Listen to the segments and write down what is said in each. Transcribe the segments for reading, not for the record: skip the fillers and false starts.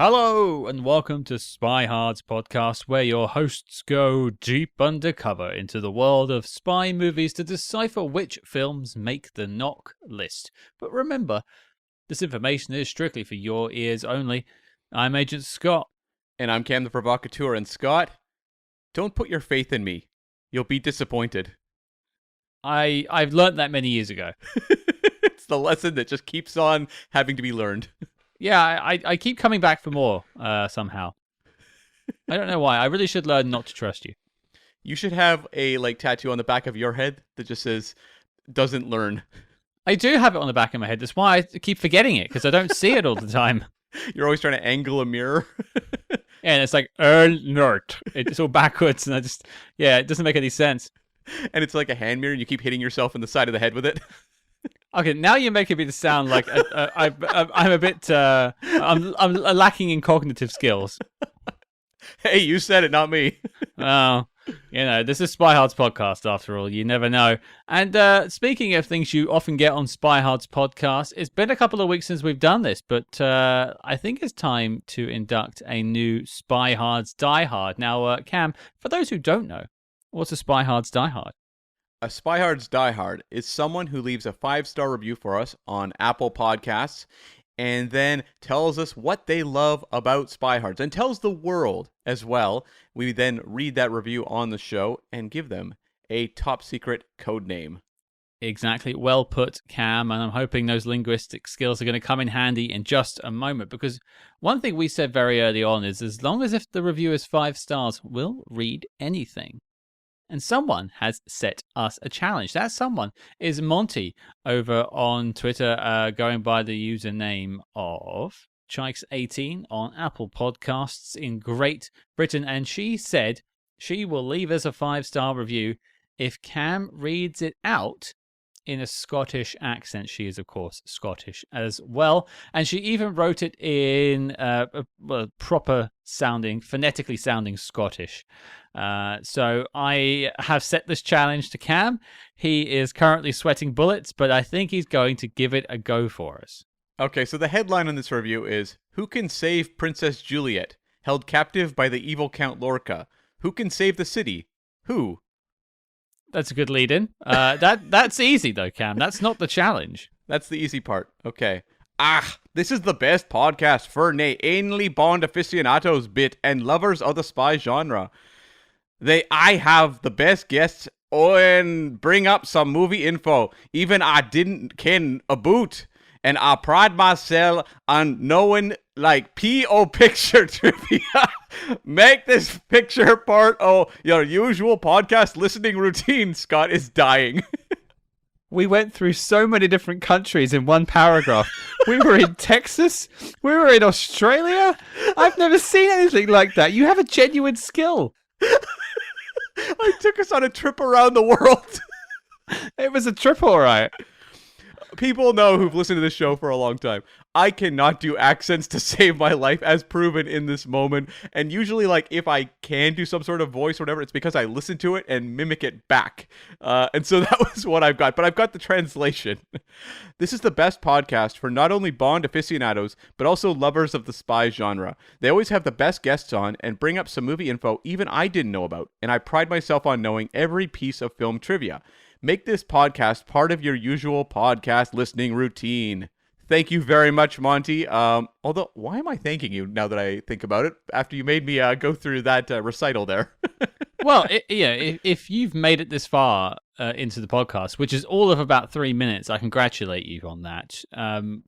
Hello and welcome to Spy Hard's podcast, where your hosts go deep undercover into the world of spy movies to decipher which films make the knock list. But remember, this information is strictly for your ears only. I'm Agent Scott. And I'm Cam the Provocateur, and Scott, don't put your faith in me. You'll be disappointed. I've learned that many years ago. It's the lesson that just keeps on having to be learned. Yeah, I keep coming back for more, somehow. I don't know why. I really should learn not to trust you. You should have a tattoo on the back of your head that just says, doesn't learn. I do have it on the back of my head. That's why I keep forgetting it, because I don't see it all the time. You're always trying to angle a mirror. And it's like, nerd. It's all backwards, and it doesn't make any sense. And it's like a hand mirror, and you keep hitting yourself in the side of the head with it. Okay, now you're making me sound like I'm a bit I'm lacking in cognitive skills. Hey, you said it, not me. Oh, this is Spy Hard's podcast after all. You never know. And speaking of things you often get on Spy Hard's podcast, it's been a couple of weeks since we've done this, but I think it's time to induct a new Spy Hard's Die Hard. Now, Cam, for those who don't know, what's a Spy Hard's Die Hard? A Spy Hard's Die Hard is someone who leaves a 5-star review for us on Apple Podcasts and then tells us what they love about Spy Hards and tells the world as well. We then read that review on the show and give them a top secret code name. Exactly. Well put, Cam. And I'm hoping those linguistic skills are going to come in handy in just a moment, because one thing we said very early on is as long as if the review is 5 stars, we'll read anything. And someone has set us a challenge. That someone is Monty over on Twitter, going by the username of Chikes18 on Apple Podcasts in Great Britain. And she said she will leave us a 5-star review if Cam reads it out in a Scottish accent. She is, of course, Scottish as well. And she even wrote it in a proper sounding, phonetically sounding Scottish. So I have set this challenge to Cam. He is currently sweating bullets, but I think he's going to give it a go for us. Okay, so the headline on this review is, Who can save Princess Juliet? Held captive by the evil Count Lorca. Who can save the city? Who? That's a good lead-in. That's easy, though, Cam. That's not the challenge. That's the easy part. Okay. This is the best podcast for nae only Bond aficionados bit and lovers of the spy genre. I have the best guests and bring up some movie info. Even I didn't ken about. And I pride myself on knowing P.O. picture trivia. Make this picture part of your usual podcast listening routine. Scott is dying. We went through so many different countries in one paragraph. We were in Texas. We were in Australia. I've never seen anything like that. You have a genuine skill. I took us on a trip around the world. It was a trip, all right. People know who've listened to this show for a long time. I cannot do accents to save my life, as proven in this moment. And usually, if I can do some sort of voice or whatever, it's because I listen to it and mimic it back. And so that was what I've got. But I've got the translation. This is the best podcast for not only Bond aficionados, but also lovers of the spy genre. They always have the best guests on and bring up some movie info even I didn't know about. And I pride myself on knowing every piece of film trivia. Make this podcast part of your usual podcast listening routine. Thank you very much, Monty. Although, why am I thanking you now that I think about it, after you made me go through that recital there? Well, if you've made it this far into the podcast, which is all of about 3 minutes, I congratulate you on that.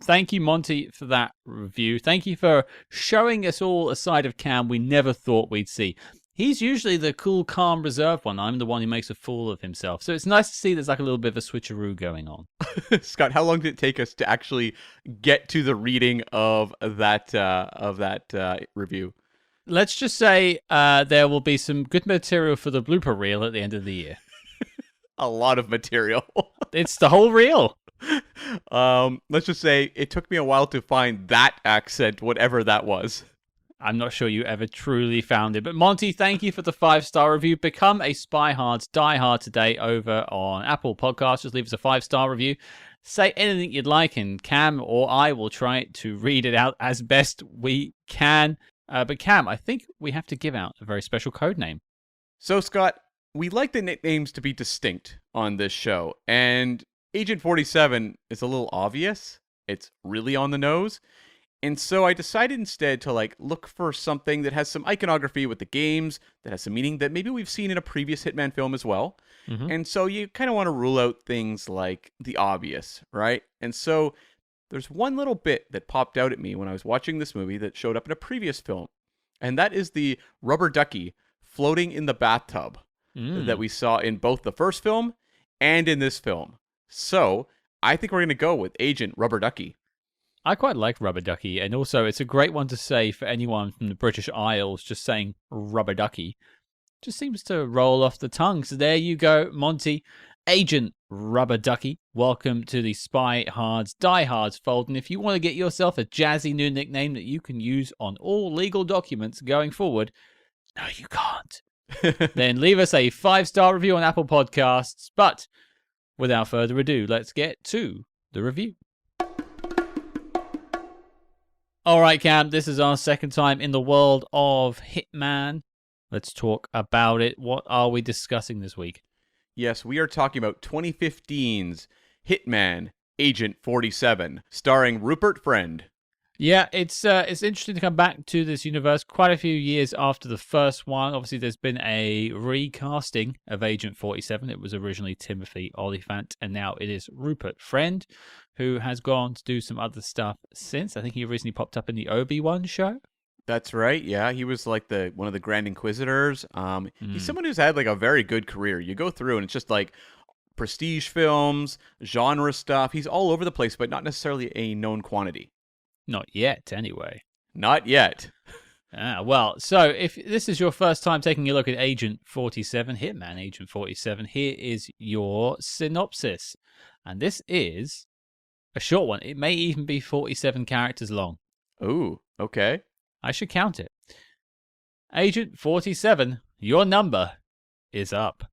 Thank you, Monty, for that review. Thank you for showing us all a side of Cam we never thought we'd see. He's usually the cool, calm, reserved one. I'm the one who makes a fool of himself. So it's nice to see there's a little bit of a switcheroo going on. Scott, how long did it take us to actually get to the reading of that review? Let's just say there will be some good material for the blooper reel at the end of the year. A lot of material. It's the whole reel. Let's just say it took me a while to find that accent, whatever that was. I'm not sure you ever truly found it. But Monty, thank you for the 5-star review. Become a Spy Hard's Die Hard today over on Apple Podcasts. Just leave us a 5-star review. say anything you'd like, and Cam or I will try to read it out as best we can. But Cam, I think we have to give out a very special code name. So, Scott, we like the nicknames to be distinct on this show, and Agent 47 is a little obvious. It's really on the nose. And so I decided instead to look for something that has some iconography with the games, that has some meaning that maybe we've seen in a previous Hitman film as well. Mm-hmm. And so you kind of want to rule out things like the obvious, right? And so there's one little bit that popped out at me when I was watching this movie that showed up in a previous film. And that is the rubber ducky floating in the bathtub that we saw in both the first film and in this film. So I think we're going to go with Agent Rubber Ducky. I quite like Rubber Ducky, and also it's a great one to say for anyone from the British Isles. Just saying Rubber Ducky just seems to roll off the tongue. So there you go, Monty. Agent Rubber Ducky, welcome to the Spy Hards, Die Hards fold. And if you want to get yourself a jazzy new nickname that you can use on all legal documents going forward, no, you can't, then leave us a 5-star review on Apple Podcasts. But without further ado, let's get to the review. All right, Cam, this is our second time in the world of Hitman. Let's talk about it. What are we discussing this week? Yes, we are talking about 2015's Hitman Agent 47, starring Rupert Friend. Yeah, it's interesting to come back to this universe quite a few years after the first one. Obviously, there's been a recasting of Agent 47. It was originally Timothy Olyphant, and now it is Rupert Friend, who has gone to do some other stuff since. I think he recently popped up in the Obi-Wan show. That's right. Yeah, he was like one of the Grand Inquisitors. He's someone who's had a very good career. You go through and it's just prestige films, genre stuff. He's all over the place, but not necessarily a known quantity. Not yet, anyway. Not yet. Well, so if this is your first time taking a look at Agent 47, Hitman Agent 47, here is your synopsis. And this is a short one. It may even be 47 characters long. Ooh, okay. I should count it. Agent 47, your number is up.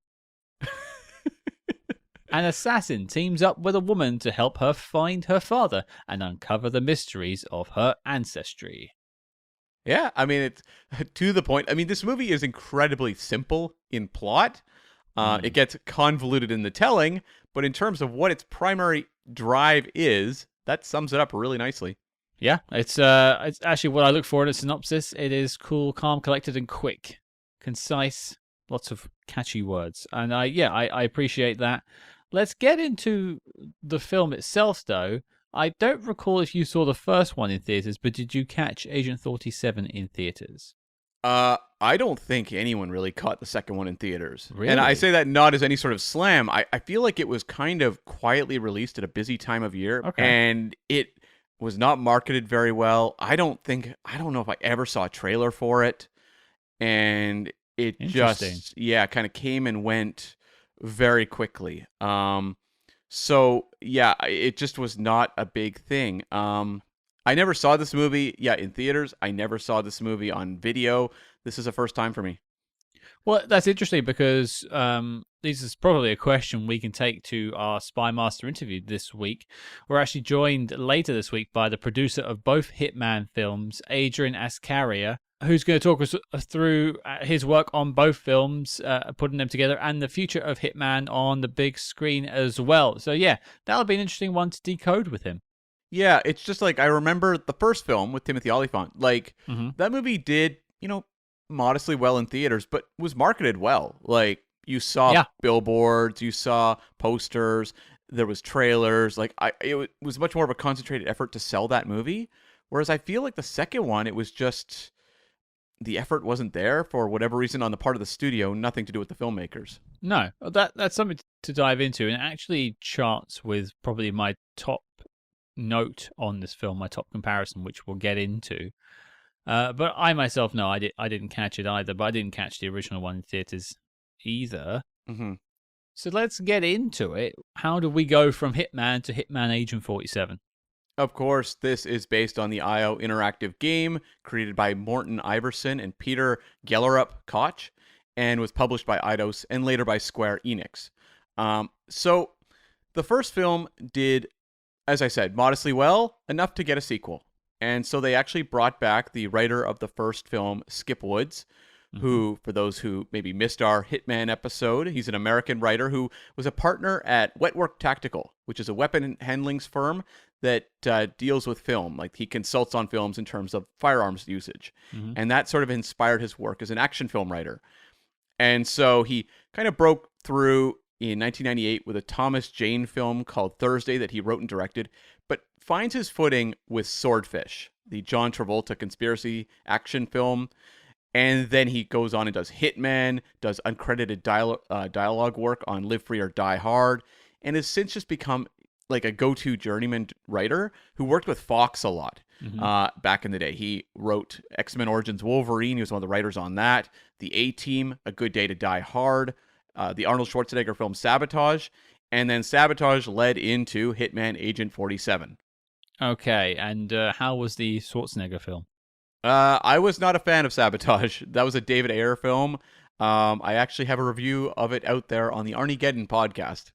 An assassin teams up with a woman to help her find her father and uncover the mysteries of her ancestry. Yeah, I mean, it's to the point. I mean, this movie is incredibly simple in plot. It gets convoluted in the telling, but in terms of what its primary drive is, that sums it up really nicely. Yeah, it's actually what I look for in a synopsis. It is cool, calm, collected, and quick. Concise, lots of catchy words. And I appreciate that. Let's get into the film itself, though. I don't recall if you saw the first one in theaters, but did you catch Agent 47 in theaters? I don't think anyone really caught the second one in theaters. Really? And I say that not as any sort of slam. I feel like it was kind of quietly released at a busy time of year. Okay. And it was not marketed very well. I don't know if I ever saw a trailer for it. And it just, kind of came and went very quickly. So yeah, it just was not a big thing. I never saw this movie, in theaters. I never saw this movie on video. This is a first time for me. Well, that's interesting because this is probably a question we can take to our Spy Master interview this week. We're actually joined later this week by the producer of both Hitman films, Adrian Ascaria, who's going to talk us through his work on both films, putting them together, and the future of Hitman on the big screen as well. So yeah, that'll be an interesting one to decode with him. Yeah, it's just I remember the first film with Timothy Olyphant. That movie did, modestly well in theaters, but was marketed well. You saw billboards, you saw posters, there was trailers. It was much more of a concentrated effort to sell that movie. Whereas I feel like the second one, it was just the effort wasn't there for whatever reason on the part of the studio, nothing to do with the filmmakers. No, that's something to dive into, and it actually charts with probably my top note on this film, my top comparison, which we'll get into. But I myself, no, I didn't catch it either, but I didn't catch the original one in theaters either. Mm-hmm. So let's get into it. How do we go from Hitman to Hitman Agent 47? Of course, this is based on the IO interactive game created by Morten Iversen and Peter Gellerup Koch, and was published by Eidos and later by Square Enix. So the first film did as I said, modestly well, enough to get a sequel. And so they actually brought back the writer of the first film, Skip Woods, who, for those who maybe missed our Hitman episode, he's an American writer who was a partner at Wetwork Tactical, which is a weapon handling firm that deals with film. Like, he consults on films in terms of firearms usage. And that sort of inspired his work as an action film writer. And so he kind of broke through in 1998 with a Thomas Jane film called Thursday that he wrote and directed, but finds his footing with Swordfish, the John Travolta conspiracy action film. And then he goes on and does Hitman, does uncredited dialogue work on Live Free or Die Hard, and has since just become like a go-to journeyman writer who worked with Fox a lot back in the day. He wrote X-Men Origins Wolverine. He was one of the writers on that. The A-Team, A Good Day to Die Hard, the Arnold Schwarzenegger film Sabotage, and then Sabotage led into Hitman Agent 47. Okay, and how was the Schwarzenegger film? I was not a fan of Sabotage. That was a David Ayer film. I actually have a review of it out there on the Arniegeddon podcast.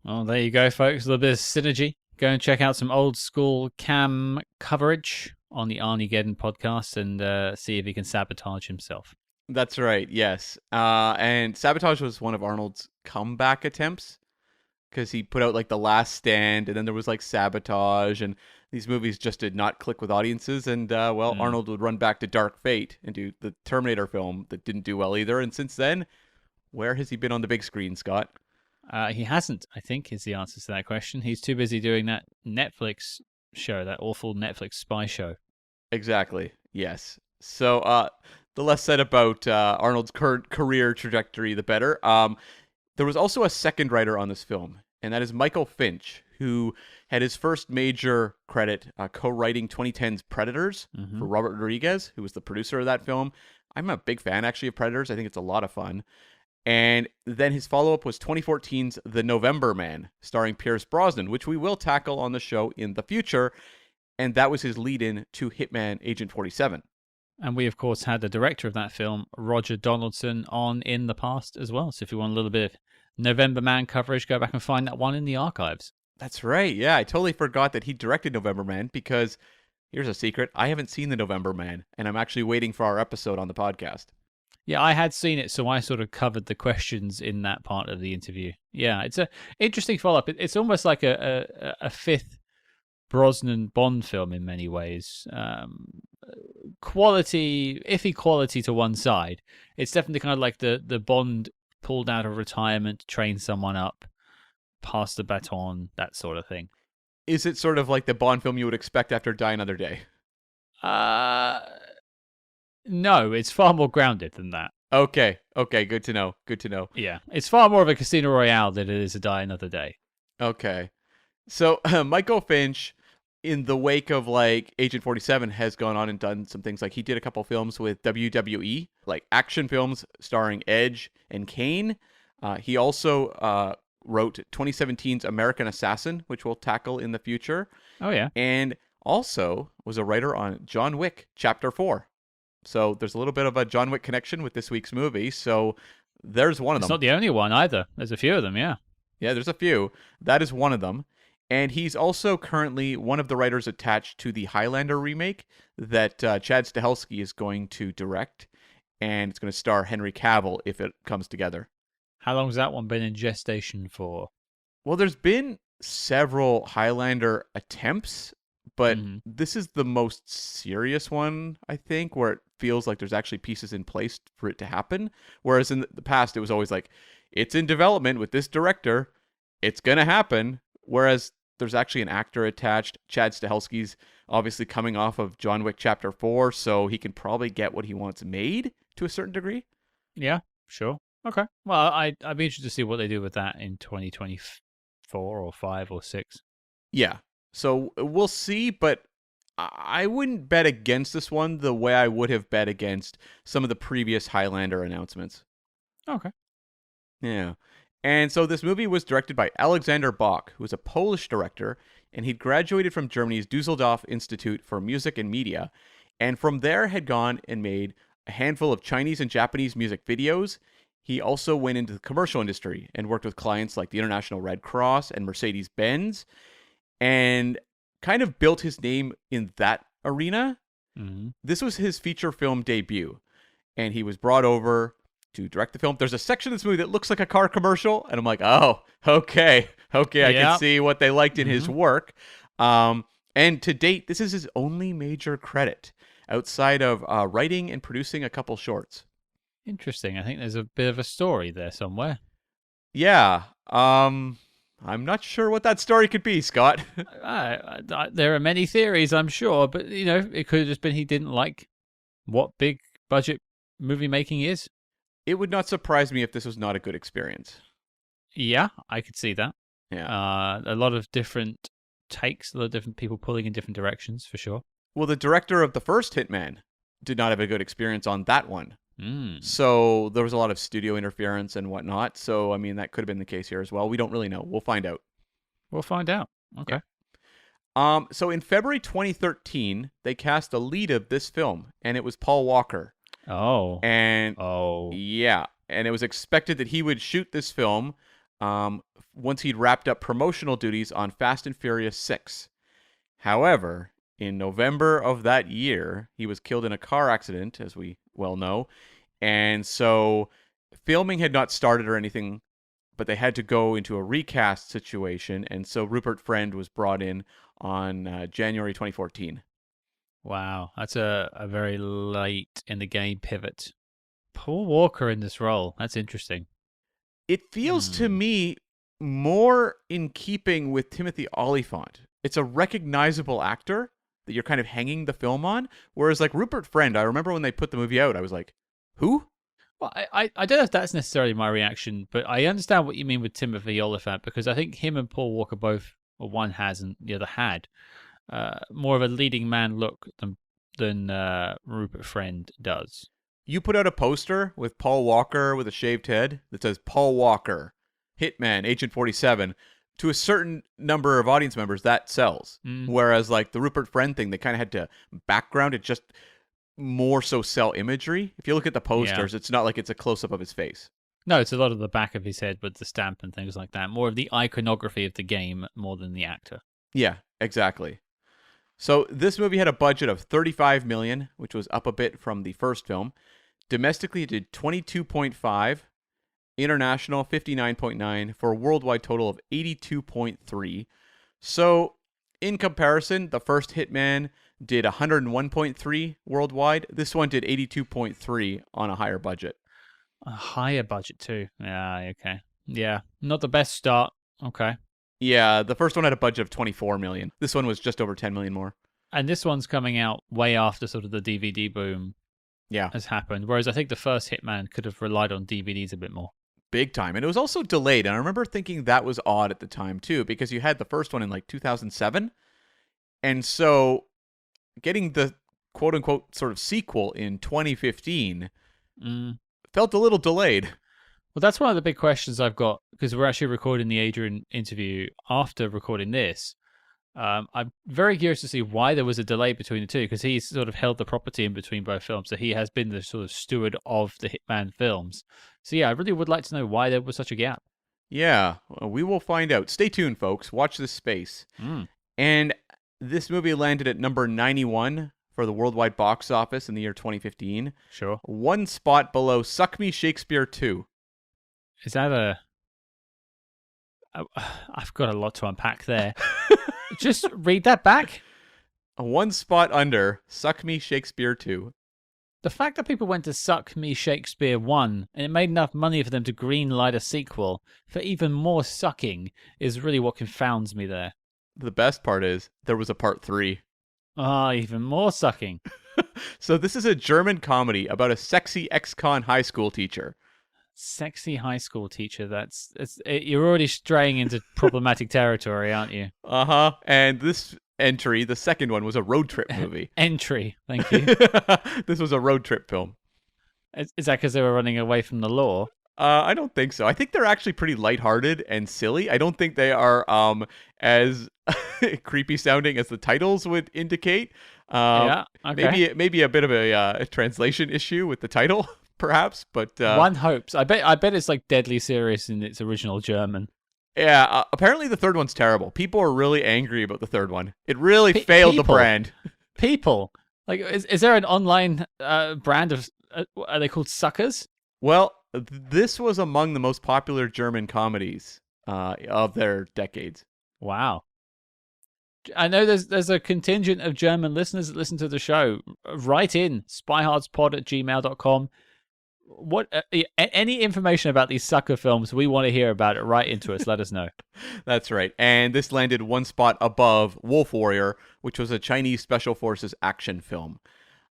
Well, there you go, folks. A little bit of synergy. Go and check out some old school Cam coverage on the Arniegeddon podcast and see if he can sabotage himself. That's right, yes. And Sabotage was one of Arnold's comeback attempts because he put out like The Last Stand, and then there was like Sabotage, and these movies just did not click with audiences. And Arnold would run back to Dark Fate and do the Terminator film that didn't do well either. And since then, where has he been on the big screen, Scott? He hasn't, I think, is the answer to that question. He's too busy doing that Netflix show, that awful Netflix spy show. Exactly, yes. So the less said about Arnold's current career trajectory, the better. There was also a second writer on this film, and that is Michael Finch, who had his first major credit co-writing 2010's Predators for Robert Rodriguez, who was the producer of that film. I'm a big fan, actually, of Predators. I think it's a lot of fun. And then his follow-up was 2014's The November Man, starring Pierce Brosnan, which we will tackle on the show in the future. And that was his lead-in to Hitman Agent 47. And we, of course, had the director of that film, Roger Donaldson, on in the past as well. So if you want a little bit of November Man coverage, go back and find that one in the archives. That's right. Yeah, I totally forgot that he directed November Man because, here's a secret, I haven't seen The November Man, and I'm actually waiting for our episode on the podcast. Yeah, I had seen it, so I sort of covered the questions in that part of the interview. Yeah, it's a interesting follow-up. It's almost like a fifth Brosnan Bond film in many ways. Quality, iffy quality to one side. It's definitely kind of like the Bond pulled out of retirement to train someone up, pass the baton, that sort of thing. Is it sort of like the Bond film you would expect after Die Another Day? No, it's far more grounded than that. Okay, good to know. Yeah, it's far more of a Casino Royale than it is a Die Another Day. Okay. So, Michael Finch, in the wake of, like, Agent 47, has gone on and done some things. Like, he did a couple films with WWE, like action films starring Edge and Kane. He also wrote 2017's American Assassin, which we'll tackle in the future. Oh, yeah. And also was a writer on John Wick, Chapter 4. So there's a little bit of a John Wick connection with this week's movie. So there's one of them. It's not the only one either. There's a few of them, yeah. Yeah, there's a few. That is one of them. And he's also currently one of the writers attached to the Highlander remake that Chad Stahelski is going to direct. And it's going to star Henry Cavill if it comes together. How long has that one been in gestation for? Well, there's been several Highlander attempts, but this is the most serious one, I think, where it feels like there's actually pieces in place for it to happen. Whereas in the past, it was always like, it's in development with this director, it's going to happen. Whereas there's actually an actor attached. Chad Stahelski's obviously coming off of John Wick Chapter 4, so he can probably get what he wants made to a certain degree. Yeah, sure. Okay. Well, I'd be interested to see what they do with that in 2024 or 5 or 6. Yeah. So we'll see, but I wouldn't bet against this one the way I would have bet against some of the previous Highlander announcements. Okay. Yeah. And so this movie was directed by Aleksander Bach, who was a Polish director, and he'd graduated from Germany's Dusseldorf Institute for Music and Media, and from there had gone and made a handful of Chinese and Japanese music videos. He also went into the commercial industry and worked with clients like the International Red Cross and Mercedes-Benz. and kind of built his name in that arena. Mm-hmm. This was his feature film debut, and he was brought over to direct the film. There's a section of this movie that looks like a car commercial, and I'm like, oh, okay, I can see what they liked in his work. And to date, this is his only major credit outside of writing and producing a couple shorts. Interesting. I think there's a bit of a story there somewhere. Yeah. I'm not sure what that story could be, Scott. There are many theories, I'm sure, but it could have just been he didn't like what big budget movie making is. It would not surprise me if this was not a good experience. Yeah, I could see that. Yeah. A lot of different takes, a lot of different people pulling in different directions, for sure. Well, the director of the first Hitman did not have a good experience on that one. Mm. So there was a lot of studio interference and whatnot. So, I mean, that could have been the case here as well. We don't really know. We'll find out. We'll find out. Okay. Yeah. So in February 2013, they cast the lead of this film, and it was Paul Walker. Oh. And oh. Yeah. And it was expected that he would shoot this film once he'd wrapped up promotional duties on Fast and Furious 6. However, in November of that year, he was killed in a car accident, as we well know. And so filming had not started or anything, but they had to go into a recast situation. And so Rupert Friend was brought in on January 2014. Wow. That's a very late in the game pivot. Paul Walker in this role. That's interesting. It feels to me more in keeping with Timothy Olyphant. It's a recognizable actor that you're kind of hanging the film on. Whereas like Rupert Friend, I remember when they put the movie out, I was like, who? Well, I don't know if that's necessarily my reaction, but I understand what you mean with Timothy Olyphant, because I think him and Paul Walker both, well, one has and the other had, more of a leading man look than Rupert Friend does. You put out a poster with Paul Walker with a shaved head that says Paul Walker, Hitman, Agent 47. To a certain number of audience members, that sells. Whereas like the Rupert Friend thing, they kind of had to background it just more so sell imagery. If you look at the posters, it's not like it's a close-up of his face. No, it's a lot of the back of his head with the stamp and things like that. More of the iconography of the game more than the actor. Yeah, exactly. So this movie had a budget of $35 million, which was up a bit from the first film. Domestically, it did 22.5. International 59.9 for a worldwide total of 82.3. So, in comparison, the first Hitman did 101.3 worldwide. This one did 82.3 on a higher budget. A higher budget too. Yeah, okay. Yeah, not the best start. Okay. Yeah, the first one had a budget of 24 million. This one was just over 10 million more. And this one's coming out way after sort of the DVD boom has happened. Whereas I think the first Hitman could have relied on DVDs a bit more. Big time. And it was also delayed. And I remember thinking that was odd at the time, too, because you had the first one in like 2007. And so getting the quote unquote sort of sequel in 2015 felt a little delayed. Well, that's one of the big questions I've got, because we're actually recording the Adrian interview after recording this. I'm very curious to see why there was a delay between the two, because he's sort of held the property in between both films. So he has been the sort of steward of the Hitman films. So yeah, I really would like to know why there was such a gap. Yeah, we will find out. Stay tuned, folks. Watch this space. And this movie landed at number 91 for the worldwide box office in the year 2015. Sure. One spot below Suck Me Shakespeare 2. Is that I've got a lot to unpack there. Just read that back. One spot under Suck Me Shakespeare 2. The fact that people went to Suck Me Shakespeare 1 and it made enough money for them to greenlight a sequel for even more sucking is really what confounds me there. The best part is there was a part 3. Even more sucking. So this is a German comedy about a sexy ex-con high school teacher. Sexy high school teacher. You're already straying into problematic territory, aren't you? And this entry, the second one, was a road trip movie. Entry, thank you. This was a road trip film. Is that because they were running away from the law? I don't think so. I think they're actually pretty lighthearted and silly. I don't think they are as creepy sounding as the titles would indicate. Yeah, okay. Maybe a bit of a translation issue with the title. Perhaps, but one hopes. I bet it's like deadly serious in its original German. Yeah, apparently the third one's terrible. People are really angry about the third one. It really failed the People. brand. People. Like, is there an online brand of? Are they called suckers? Well, this was among the most popular German comedies of their decades. Wow. I know there's a contingent of German listeners that listen to the show. Write in spyhardspod@gmail.com. What any information about these sucker films, we want to hear about it. Write into us. Let us know. That's right. And this landed one spot above Wolf Warrior, which was a Chinese Special Forces action film.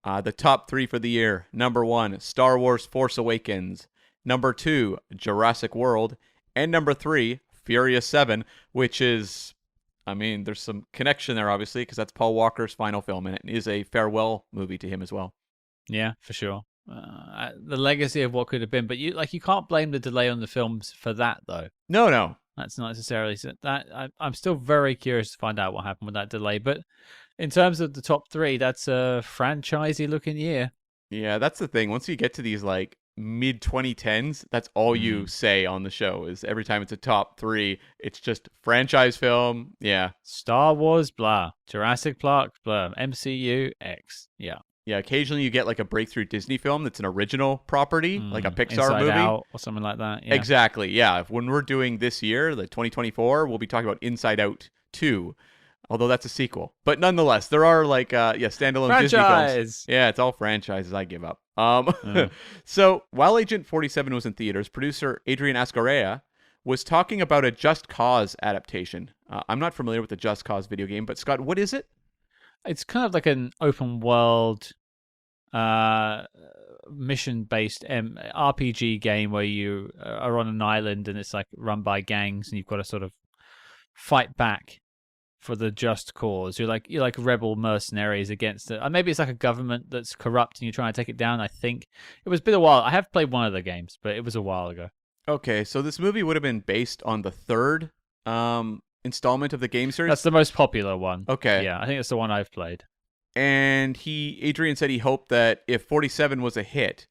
The top 3 for the year. Number 1, Star Wars Force Awakens. Number 2, Jurassic World. And number 3, Furious 7, which is, I mean, there's some connection there, obviously, because that's Paul Walker's final film, and it is a farewell movie to him as well. Yeah, for sure. The legacy of what could have been, but you can't blame the delay on the films for that, though. No. That's not necessarily that. I'm still very curious to find out what happened with that delay. But in terms of the top 3, that's a franchisey looking year. Yeah, that's the thing. Once you get to these like mid 2010s, that's all you say on the show. Is every time it's a top 3, it's just franchise film. Yeah, Star Wars, blah. Jurassic Park, blah. MCU, X. Yeah. Yeah, occasionally you get like a breakthrough Disney film that's an original property, like a Pixar Inside movie. Out or something like that. Yeah. Exactly. Yeah. When we're doing this year, the 2024, we'll be talking about Inside Out 2, although that's a sequel. But nonetheless, there are like standalone Franchise. Disney films. Yeah, it's all franchises. I give up. So while Agent 47 was in theaters, producer Adrian Ascarea was talking about a Just Cause adaptation. I'm not familiar with the Just Cause video game, but Scott, what is it? It's kind of like an open world mission-based RPG game where you are on an island and it's like run by gangs and you've got to sort of fight back for the just cause. You're like rebel mercenaries against it. Maybe it's like a government that's corrupt and you're trying to take it down. I think it was been a while. I have played one of the games, but it was a while ago. Okay, so this movie would have been based on the third installment of the game series. That's the most popular one. Okay. Yeah, I think it's the one I've played. And Adrian said he hoped that if 47 was a hit,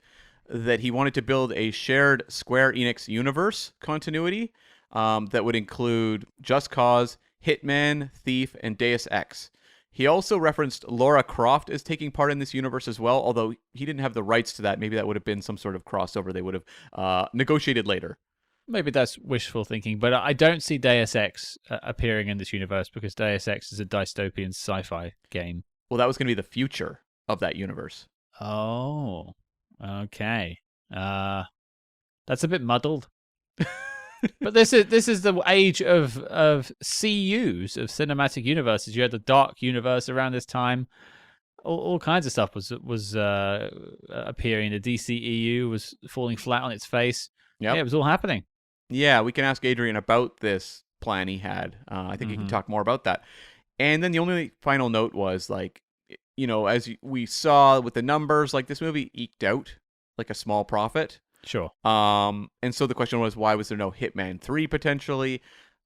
that he wanted to build a shared Square Enix universe continuity that would include Just Cause, Hitman, Thief, and Deus Ex. He also referenced Lara Croft as taking part in this universe as well, although he didn't have the rights to that. Maybe that would have been some sort of crossover they would have negotiated later. Maybe that's wishful thinking, but I don't see Deus Ex appearing in this universe because Deus Ex is a dystopian sci-fi game. Well, that was going to be the future of that universe. Oh, okay. That's a bit muddled. But this is the age of CUs, of cinematic universes. You had the Dark Universe around this time. All kinds of stuff was appearing. The DCEU was falling flat on its face. Yep. Yeah, it was all happening. Yeah, we can ask Adrian about this plan he had. I think he can talk more about that. And then the only final note was, like, you know, as we saw with the numbers, like, this movie eked out like a small profit. Sure. And so the question was, why was there no Hitman 3 potentially?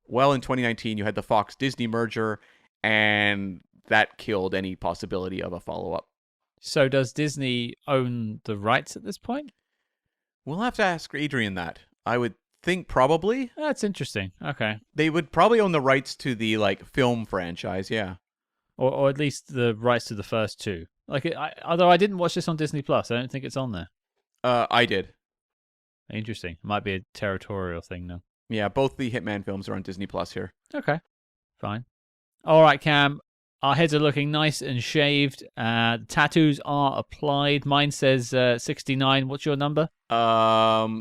Well, in 2019, you had the Fox-Disney merger, and that killed any possibility of a follow-up. So does Disney own the rights at this point? We'll have to ask Adrian that. I would think probably. That's interesting. Okay. They would probably own the rights to the, like, film franchise, yeah. Or at least the rights to the first two. Like, although I didn't watch this on Disney Plus, I don't think it's on there. I did. Interesting. It might be a territorial thing now. Yeah, both the Hitman films are on Disney Plus here. Okay. Fine. All right, Cam. Our heads are looking nice and shaved. Tattoos are applied. Mine says 69. What's your number?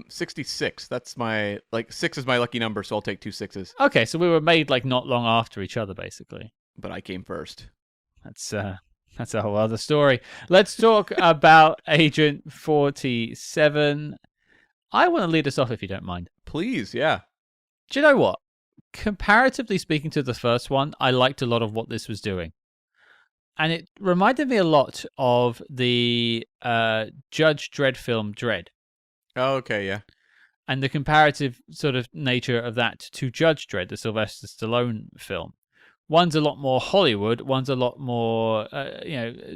66. That's my, like, 6 is my lucky number, so I'll take 2 6s. Okay, so we were made like not long after each other, basically. But I came first. That's a whole other story. Let's talk about Agent 47. I want to lead us off if you don't mind. Please, yeah. Do you know what? Comparatively speaking to the first one, I liked a lot of what this was doing. And it reminded me a lot of the Judge Dredd film Dredd. Oh, okay, yeah. And the comparative sort of nature of that to Judge Dredd, the Sylvester Stallone film. One's a lot more Hollywood, one's a lot more,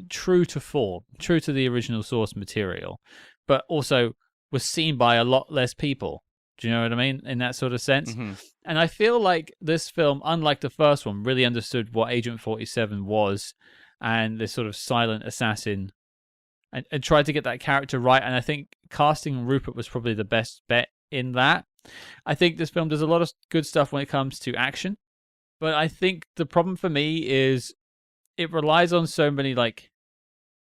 true to form, true to the original source material, but also was seen by a lot less people. Do you know what I mean? In that sort of sense. Mm-hmm. And I feel like this film, unlike the first one, really understood what Agent 47 was and this sort of silent assassin and tried to get that character right. And I think casting Rupert was probably the best bet in that. I think this film does a lot of good stuff when it comes to action. But I think the problem for me is it relies on so many like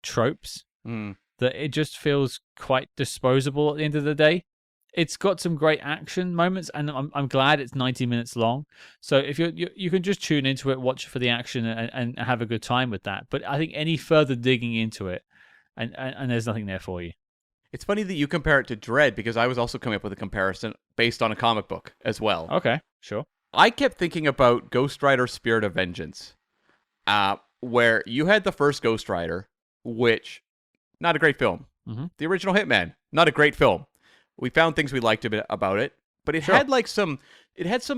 tropes that it just feels quite disposable at the end of the day. It's got some great action moments, and I'm glad it's 90 minutes long. So if you can just tune into it, watch for the action, and have a good time with that. But I think any further digging into it, and there's nothing there for you. It's funny that you compare it to Dredd, because I was also coming up with a comparison based on a comic book as well. Okay, sure. I kept thinking about Ghost Rider Spirit of Vengeance, where you had the first Ghost Rider, which, not a great film. Mm-hmm. The original Hitman, not a great film. We found things we liked a bit about it, but it had some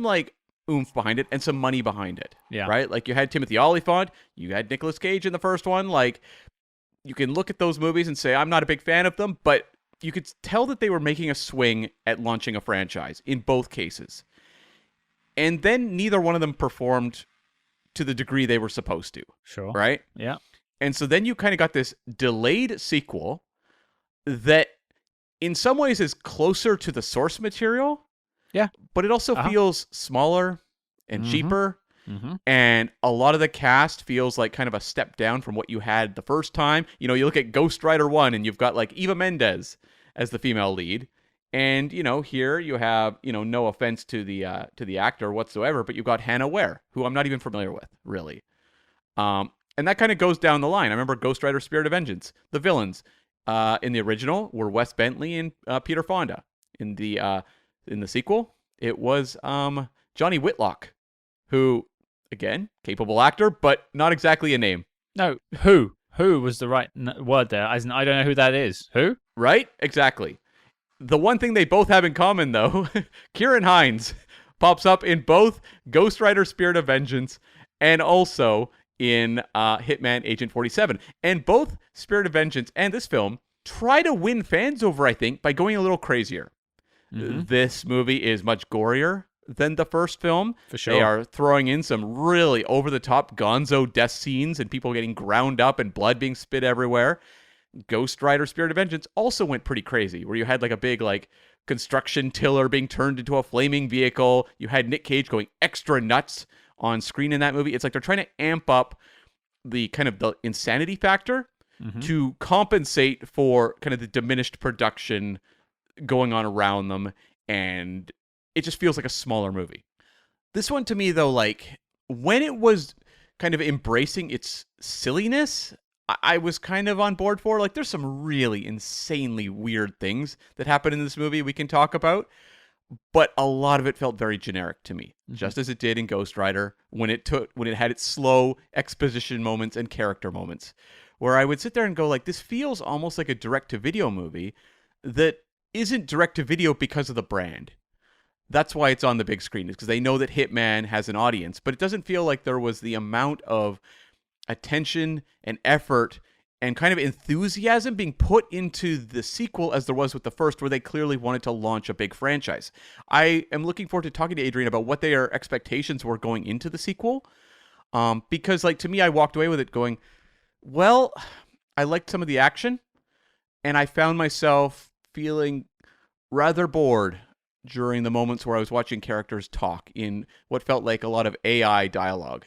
like oomph behind it and some money behind it. Yeah. Right? Like you had Timothy Olyphant, you had Nicolas Cage in the first one. Like you can look at those movies and say, I'm not a big fan of them, but you could tell that they were making a swing at launching a franchise in both cases. And then neither one of them performed to the degree they were supposed to. Sure. Right? Yeah. And so then you kind of got this delayed sequel that in some ways is closer to the source material. Yeah. But it also feels smaller and cheaper. Mm-hmm. And a lot of the cast feels like kind of a step down from what you had the first time. You know, you look at Ghost Rider 1 and you've got like Eva Mendes as the female lead. And, you know, here you have, you know, no offense to the actor whatsoever, but you've got Hannah Ware, who I'm not even familiar with, really. And that kind of goes down the line. I remember Ghost Rider Spirit of Vengeance. The villains in the original were Wes Bentley and Peter Fonda. In the sequel, it was Johnny Whitlock, who, again, capable actor, but not exactly a name. No, who was the right word there? As in, I don't know who that is. Who? Right? Exactly. The one thing they both have in common, though, Ciarán Hinds pops up in both Ghost Rider Spirit of Vengeance and also in Hitman Agent 47. And both Spirit of Vengeance and this film try to win fans over, I think, by going a little crazier. Mm-hmm. This movie is much gorier than the first film. For sure. They are throwing in some really over-the-top gonzo death scenes and people getting ground up and blood being spit everywhere. Ghost Rider Spirit of Vengeance also went pretty crazy, where you had like a big like construction tiller being turned into a flaming vehicle. You had Nick Cage going extra nuts on screen in that movie. It's like they're trying to amp up the kind of the insanity factor to compensate for kind of the diminished production going on around them, and it just feels like a smaller movie. This one to me though, like when it was kind of embracing its silliness, I was kind of on board for. Like, there's some really insanely weird things that happen in this movie we can talk about, but a lot of it felt very generic to me, just as it did in Ghost Rider when it had its slow exposition moments and character moments, where I would sit there and go, like, this feels almost like a direct-to-video movie that isn't direct-to-video because of the brand. That's why it's on the big screen, is because they know that Hitman has an audience, but it doesn't feel like there was the amount of attention and effort and kind of enthusiasm being put into the sequel as there was with the first, where they clearly wanted to launch a big franchise. I am looking forward to talking to Adrian about what their expectations were going into the sequel, because like to me, I walked away with it going, well, I liked some of the action, and I found myself feeling rather bored during the moments where I was watching characters talk in what felt like a lot of AI dialogue.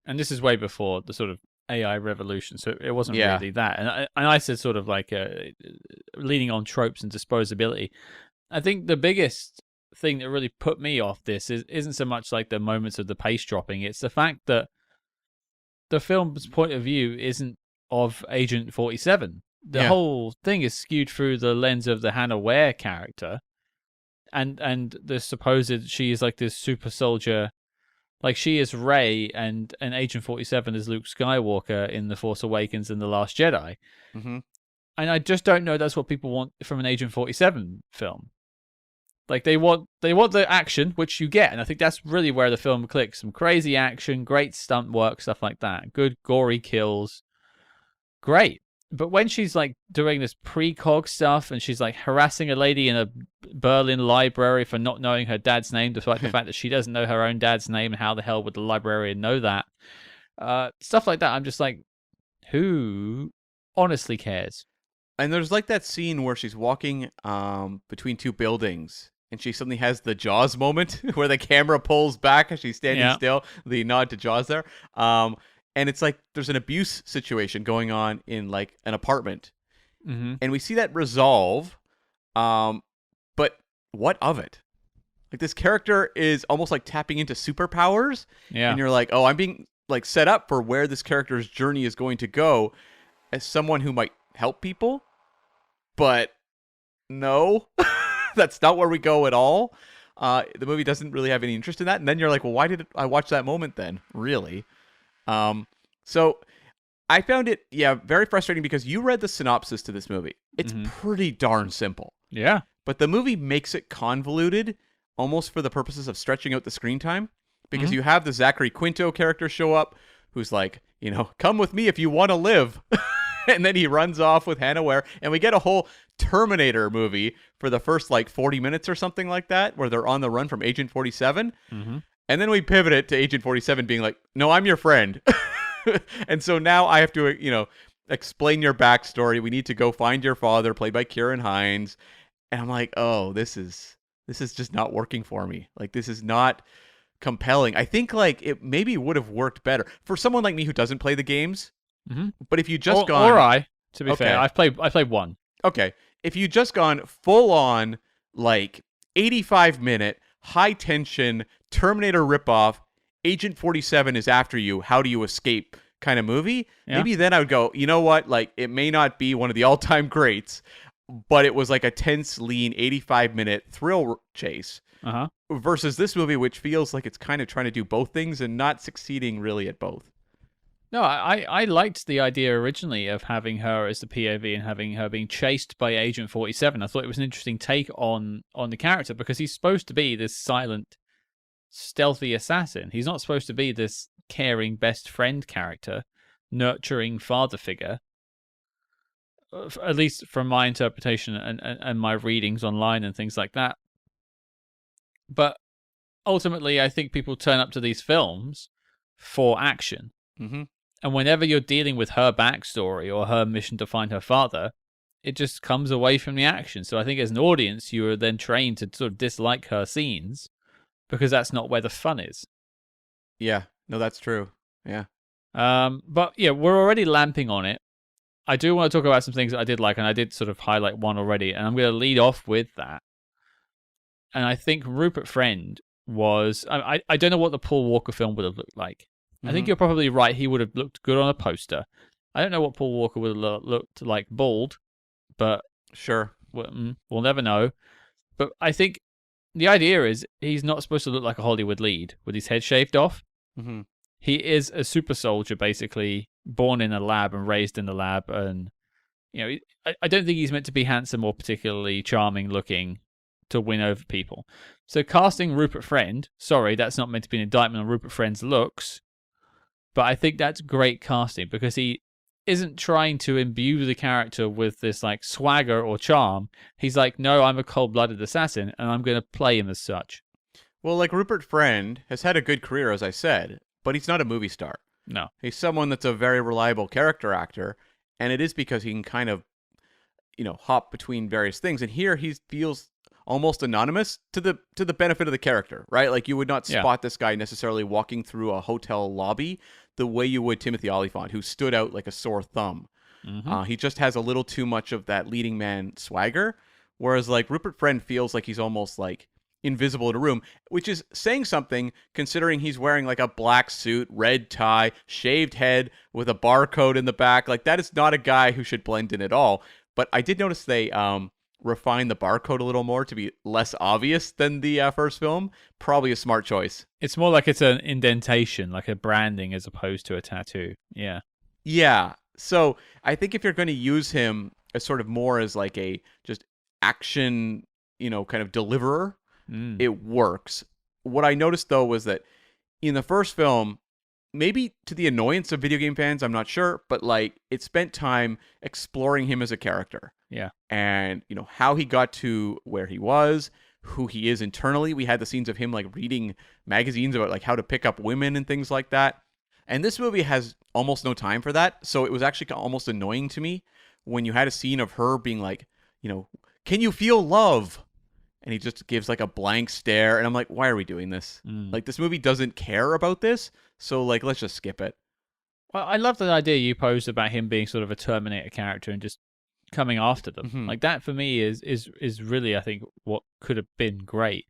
And this is way before the sort of AI revolution, so it wasn't really that. And I said sort of like leaning on tropes and disposability. I think the biggest thing that really put me off this isn't so much like the moments of the pace dropping. It's the fact that the film's point of view isn't of Agent 47. The whole thing is skewed through the lens of the Hannah Ware character, and the supposed she is like this super soldier. Like, she is Rey, and Agent 47 is Luke Skywalker in The Force Awakens and The Last Jedi. Mm-hmm. And I just don't know that's what people want from an Agent 47 film. Like, they want the action, which you get, and I think that's really where the film clicks. Some crazy action, great stunt work, stuff like that. Good, gory kills. Great. But when she's like doing this precog stuff and she's like harassing a lady in a Berlin library for not knowing her dad's name, despite the fact that she doesn't know her own dad's name, and how the hell would the librarian know that? Stuff like that. I'm just like, who honestly cares? And there's like that scene where she's walking between two buildings and she suddenly has the Jaws moment where the camera pulls back as she's standing still. The nod to Jaws there. And it's like there's an abuse situation going on in like an apartment. Mm-hmm. And we see that resolve. But what of it? Like this character is almost like tapping into superpowers. Yeah. And you're like, oh, I'm being like set up for where this character's journey is going to go as someone who might help people. But no, that's not where we go at all. The movie doesn't really have any interest in that. And then you're like, well, why did I watch that moment then? Really? So I found it, very frustrating because you read the synopsis to this movie. It's pretty darn simple. Yeah. But the movie makes it convoluted almost for the purposes of stretching out the screen time because you have the Zachary Quinto character show up who's like, come with me if you want to live. And then he runs off with Hannah Ware, and we get a whole Terminator movie for the first like 40 minutes or something like that, where they're on the run from Agent 47. Mm-hmm. And then we pivot it to Agent 47 being like, no, I'm your friend. And so now I have to, explain your backstory. We need to go find your father, played by Ciarán Hinds. And I'm like, oh, this is just not working for me. Like, this is not compelling. I think like it maybe would have worked better for someone like me who doesn't play the games. Mm-hmm. But if you just to be fair, I played one. Okay. If you just gone full on like 85-minute high tension Terminator ripoff, Agent 47 is after you, how do you escape kind of movie, maybe then I would go, you know what? Like it may not be one of the all-time greats, but it was like a tense, lean 85-minute thrill chase. Versus this movie, which feels like it's kind of trying to do both things and not succeeding really at both. No, I liked the idea originally of having her as the POV and having her being chased by Agent 47. I thought it was an interesting take on the character because he's supposed to be this silent, stealthy assassin. He's not supposed to be this caring best friend character, nurturing father figure. At least from my interpretation and my readings online and things like that. But ultimately, I think people turn up to these films for action. Mm-hmm. And whenever you're dealing with her backstory or her mission to find her father, it just comes away from the action. So I think as an audience, you are then trained to sort of dislike her scenes because that's not where the fun is. Yeah, no, that's true. Yeah. But yeah, we're already lamping on it. I do want to talk about some things that I did like, and I did sort of highlight one already, and I'm going to lead off with that. And I think Rupert Friend was... I don't know what the Paul Walker film would have looked like. I think you're probably right. He would have looked good on a poster. I don't know what Paul Walker would have looked like bald, but sure, we'll never know. But I think the idea is he's not supposed to look like a Hollywood lead with his head shaved off. Mm-hmm. He is a super soldier, basically, born in a lab and raised in the lab. And I don't think he's meant to be handsome or particularly charming looking to win over people. So casting Rupert Friend, sorry, that's not meant to be an indictment on Rupert Friend's looks. But I think that's great casting because he isn't trying to imbue the character with this like swagger or charm. He's like, no, I'm a cold-blooded assassin and I'm going to play him as such. Well, like Rupert Friend has had a good career, as I said, but he's not a movie star. No. He's someone that's a very reliable character actor, and it is because he can kind of, hop between various things. And here he feels almost anonymous to the benefit of the character, right? Like you would not spot this guy necessarily walking through a hotel lobby the way you would Timothy Olyphant, who stood out like a sore thumb. Mm-hmm. He just has a little too much of that leading man swagger, whereas like Rupert Friend feels like he's almost like invisible in a room, which is saying something considering he's wearing like a black suit, red tie, shaved head with a barcode in the back. Like that is not a guy who should blend in at all. But I did notice they refine the barcode a little more to be less obvious than the first film. Probably a smart choice. It's more like it's an indentation, like a branding as opposed to a tattoo. Yeah. Yeah. So I think if you're going to use him as sort of more as like a just action, kind of deliverer, it works. What I noticed though was that in the first film, maybe to the annoyance of video game fans, I'm not sure, but like it spent time exploring him as a character. Yeah. And, how he got to where he was, who he is internally. We had the scenes of him like reading magazines about like how to pick up women and things like that. And this movie has almost no time for that. So it was actually almost annoying to me when you had a scene of her being like, can you feel love? And he just gives like a blank stare. And I'm like, why are we doing this? Like, this movie doesn't care about this. So like, let's just skip it. Well, I love the idea you posed about him being sort of a Terminator character and just coming after them. Mhm. Like that for me is really, I think, what could have been great.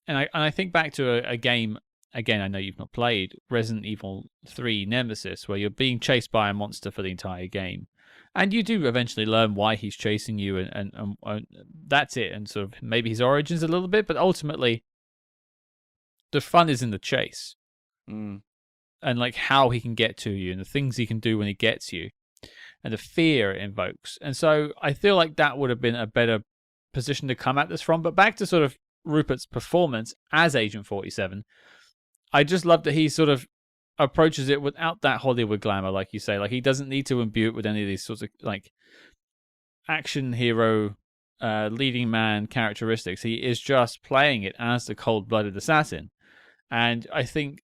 And I think back to a game, again, I know you've not played Resident Evil 3 Nemesis, where you're being chased by a monster for the entire game. And you do eventually learn why he's chasing you, and that's it. And sort of maybe his origins a little bit, but ultimately, the fun is in the chase. Mm. And like how he can get to you and the things he can do when he gets you and the fear it invokes. And so I feel like that would have been a better position to come at this from. But back to sort of Rupert's performance as Agent 47, I just love that he sort of approaches it without that Hollywood glamour, like you say. Like he doesn't need to imbue it with any of these sorts of like action hero, leading man characteristics. He is just playing it as the cold-blooded assassin. And I think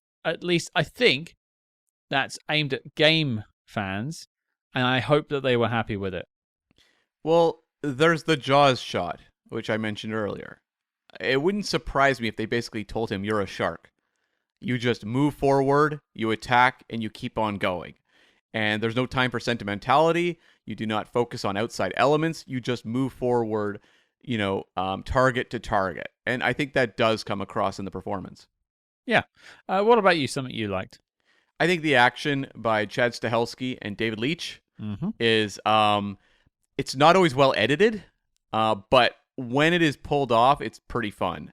that's aimed at game fans, and I hope that they were happy with it. Well, there's the Jaws shot, which I mentioned earlier. It wouldn't surprise me if they basically told him, you're a shark. You just move forward, you attack, and you keep on going. And there's no time for sentimentality. You do not focus on outside elements. You just move forward, target to target. And I think that does come across in the performance. Yeah. What about you? Something you liked? I think the action by Chad Stahelski and David Leitch is, it's not always well edited, but when it is pulled off, it's pretty fun.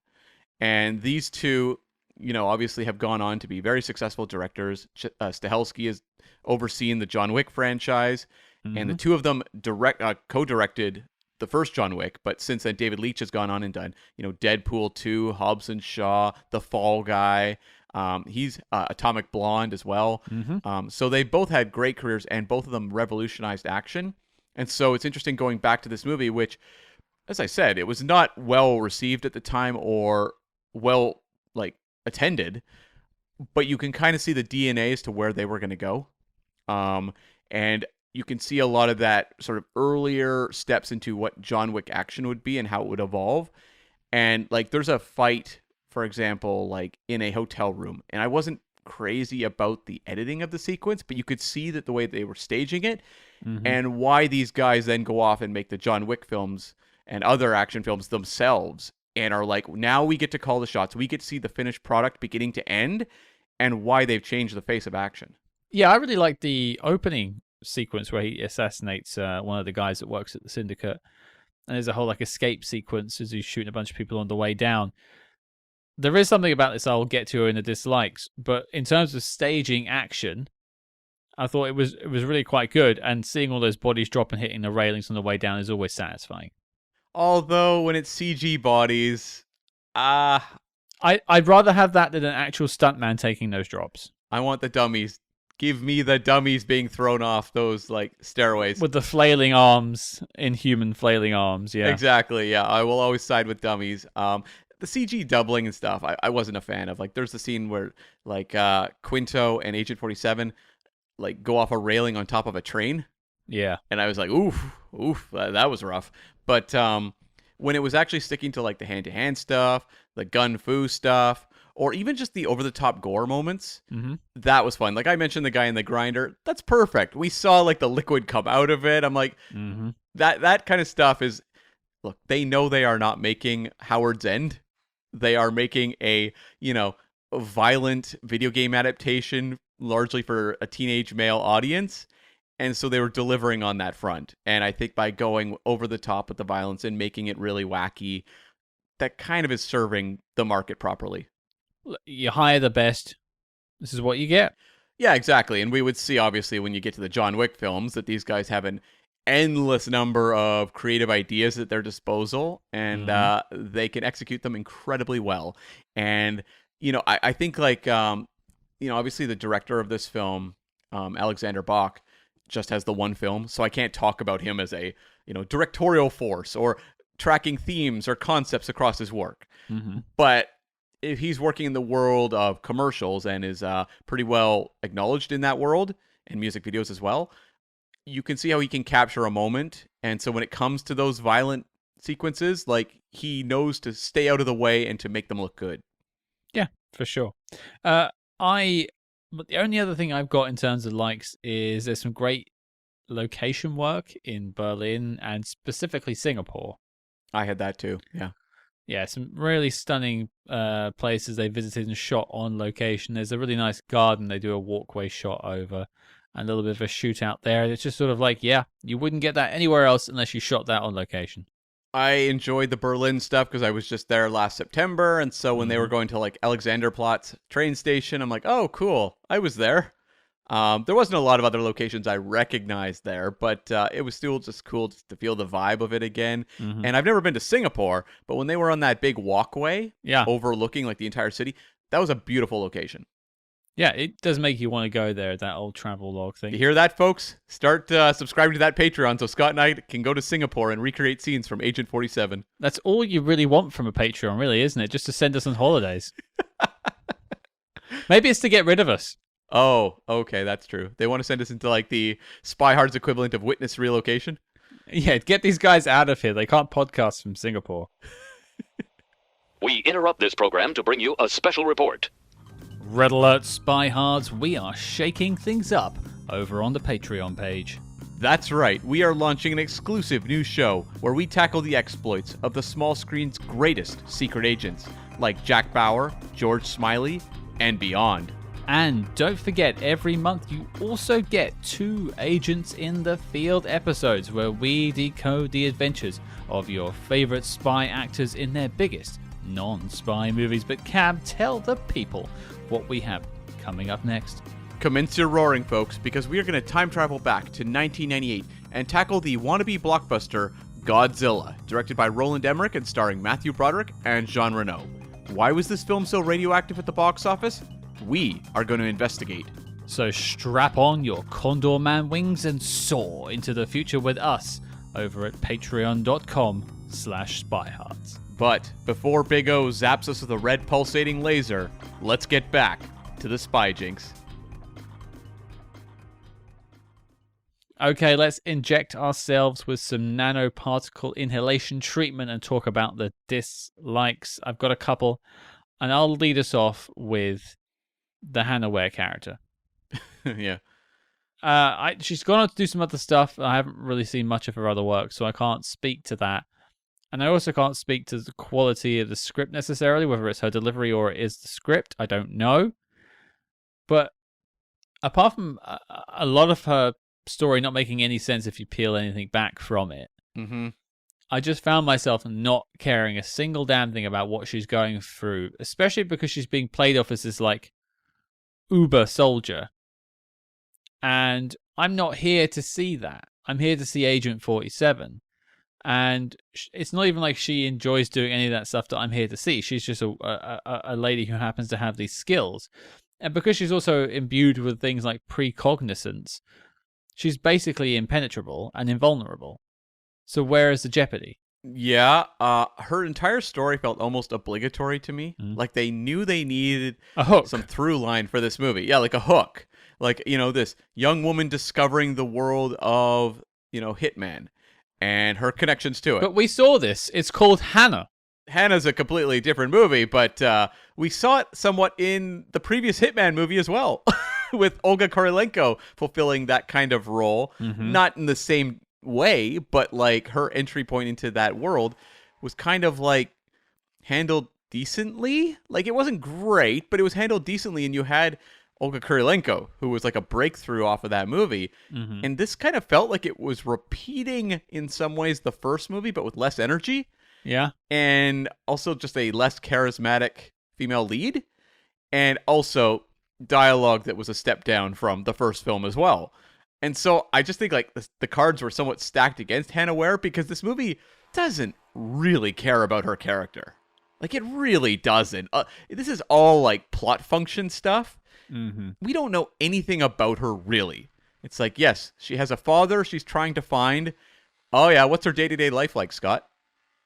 And these two, obviously have gone on to be very successful directors. Stahelski has overseen the John Wick franchise, and the two of them co-directed the first John Wick, but since then David Leitch has gone on and done, Deadpool 2, Hobbs and Shaw, The Fall Guy. He's Atomic Blonde as well. So they both had great careers, and both of them revolutionized action. And so it's interesting going back to this movie, which, as I said, it was not well received at the time or well attended, but you can kind of see the DNA as to where they were going to go. And you can see a lot of that sort of earlier steps into what John Wick action would be and how it would evolve. And there's a fight, for example, in a hotel room, and I wasn't crazy about the editing of the sequence, but you could see that the way they were staging it and why these guys then go off and make the John Wick films and other action films themselves and are like, now we get to call the shots. We get to see the finished product beginning to end and why they've changed the face of action. Yeah, I really like the opening sequence where he assassinates one of the guys that works at the syndicate. And there's a whole escape sequence as he's shooting a bunch of people on the way down. There is something about this I'll get to in the dislikes, but in terms of staging action, I thought it was really quite good. And seeing all those bodies drop and hitting the railings on the way down is always satisfying. Although when it's CG bodies, I'd rather have that than an actual stuntman taking those drops. I want the dummies. Give me the dummies being thrown off those stairways with the flailing arms, inhuman flailing arms. Yeah, exactly. Yeah, I will always side with dummies. The CG doubling and stuff, I wasn't a fan of. There's the scene where Quinto and Agent 47 go off a railing on top of a train. Yeah, and I was like, oof, that was rough. But when it was actually sticking to the hand-to-hand stuff, the gun fu stuff, or even just the over-the-top gore moments, that was fun. I mentioned the guy in the grinder. That's perfect. We saw the liquid come out of it. I'm like, that kind of stuff is, look, they know they are not making Howard's End. They are making a violent video game adaptation largely for a teenage male audience. And so they were delivering on that front. And I think by going over the top with the violence and making it really wacky, that kind of is serving the market properly. You hire the best. This is what you get. Yeah, exactly. And we would see, obviously, when you get to the John Wick films, that these guys have an endless number of creative ideas at their disposal, and they can execute them incredibly well. And, I think obviously the director of this film, Aleksander Bach, just has the one film, so I can't talk about him as a, directorial force or tracking themes or concepts across his work. Mm-hmm. But if he's working in the world of commercials and is pretty well acknowledged in that world, and music videos as well, you can see how he can capture a moment. And so when it comes to those violent sequences, like, he knows to stay out of the way and to make them look good. Yeah, for sure. But the only other thing I've got in terms of likes is there's some great location work in Berlin and specifically Singapore. I had that too. Yeah. Yeah, some really stunning places they visited and shot on location. There's a really nice garden they do a walkway shot over, and a little bit of a shootout there. It's just sort of like, yeah, you wouldn't get that anywhere else unless you shot that on location. I enjoyed the Berlin stuff because I was just there last September, and so when they were going to like Alexanderplatz train station, I'm like, oh, cool, I was there. There wasn't a lot of other locations I recognized there, but it was still just cool just to feel the vibe of it again. Mm-hmm. And I've never been to Singapore, but when they were on that big walkway overlooking like the entire city, that was a beautiful location. Yeah, it does make you want to go there, that old travel log thing. You hear that, folks? Start subscribing to that Patreon so Scott and I can go to Singapore and recreate scenes from Agent 47. That's all you really want from a Patreon, really, isn't it? Just to send us on holidays. Maybe it's to get rid of us. Oh, okay, that's true. They want to send us into like the Spy Hard's equivalent of witness relocation? Yeah, get these guys out of here. They can't podcast from Singapore. We interrupt this program to bring you a special report. Red alert, Spy Hards, we are shaking things up over on the Patreon page. That's right, we are launching an exclusive new show where we tackle the exploits of the small screen's greatest secret agents, like Jack Bauer, George Smiley, and beyond. And don't forget, every month you also get 2 Agents in the Field episodes where we decode the adventures of your favorite spy actors in their biggest non-spy movies. But Cam, tell the people what we have coming up next. Commence your roaring, folks, because we are going to time travel back to 1998 and tackle the wannabe blockbuster Godzilla, directed by Roland Emmerich and starring Matthew Broderick and Jean Reno. Why was this film so radioactive at the box office? We are going to investigate. So strap on your Condor Man wings and soar into the future with us over at patreon.com/spyhards. But before Big O zaps us with a red pulsating laser, let's get back to the Spy Jinx. Okay, let's inject ourselves with some nanoparticle inhalation treatment and talk about the dislikes. I've got a couple, and I'll lead us off with the Hannah Ware character. Yeah. She's gone on to do some other stuff. I haven't really seen much of her other work, so I can't speak to that. And I also can't speak to the quality of the script necessarily, whether it's her delivery or it is the script. I don't know. But apart from a lot of her story not making any sense if you peel anything back from it, I just found myself not caring a single damn thing about what she's going through, especially because she's being played off as this, like, uber soldier. And I'm not here to see that. I'm here to see Agent 47. And it's not even like she enjoys doing any of that stuff that I'm here to see. She's just a lady who happens to have these skills. And because she's also imbued with things like precognizance, she's basically impenetrable and invulnerable. So where is the jeopardy? Yeah, her entire story felt almost obligatory to me. Like they knew they needed A hook. some through line for this movie. Yeah, like a hook. Like, this young woman discovering the world of, Hitman and her connections to it. But we saw this. It's called Hannah. Hannah's a completely different movie, but we saw it somewhat in the previous Hitman movie as well, with Olga Kurylenko fulfilling that kind of role. Not in the same way, but like her entry point into that world was kind of like handled decently. Like it wasn't great, but it was handled decently, and you had Olga Kurylenko, who was like a breakthrough off of that movie. And this kind of felt like it was repeating in some ways the first movie, but with less energy. Yeah. And also just a less charismatic female lead. And also dialogue that was a step down from the first film as well. And so I just think like the cards were somewhat stacked against Hannah Ware because this movie doesn't really care about her character. Like it really doesn't. This is all like plot function stuff. Mm-hmm. We don't know anything about her, really. It's like, yes, she has a father she's trying to find. Oh, yeah, what's her day-to-day life like, Scott?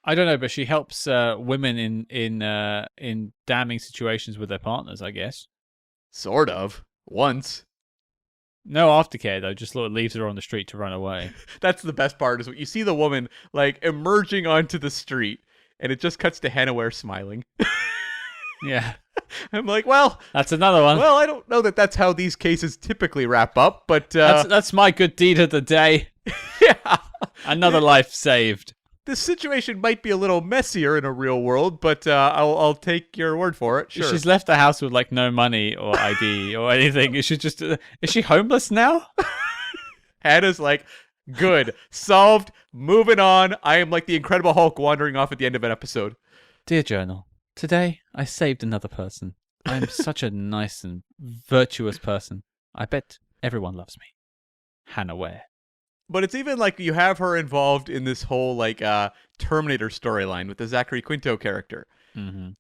I don't know, but she helps women in damning situations with their partners, I guess. Sort of. Once. No aftercare though, just sort of leaves her on the street to run away. That's the best part, is what you see the woman, like, emerging onto the street, and it just cuts to Hannah Ware smiling. Yeah, I'm like, well, that's another one. I don't know that that's how these cases typically wrap up, but That's my good deed of the day. yeah, Another life saved. this situation might be a little messier in a real world, but I'll take your word for it. Sure. She's left the house with like no money or ID or anything. Is she homeless now? Hannah's like, good, solved, moving on. I am like the Incredible Hulk wandering off at the end of an episode. Dear Journal, today I saved another person. I am such a nice and virtuous person. I bet everyone loves me. Hannah Ware. But it's even like you have her involved in this whole like Terminator storyline with the Zachary Quinto character. Mm-hmm.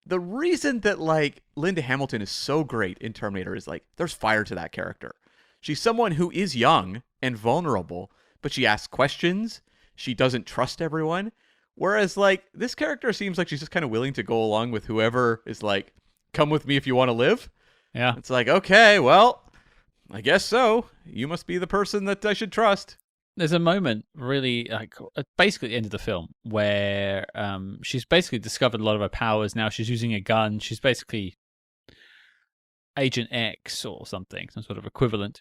The reason that like Linda Hamilton is so great in Terminator is like there's fire to that character. She's someone who is young and vulnerable, but she asks questions. She doesn't trust everyone. Whereas like this character seems like she's just kind of willing to go along with whoever is like, come with me if you want to live. Yeah. It's like, okay, well, I guess so. You must be the person that I should trust. There's a moment really like basically at the end of the film where she's basically discovered a lot of her powers. Now she's using a gun. She's basically Agent X or something, some sort of equivalent.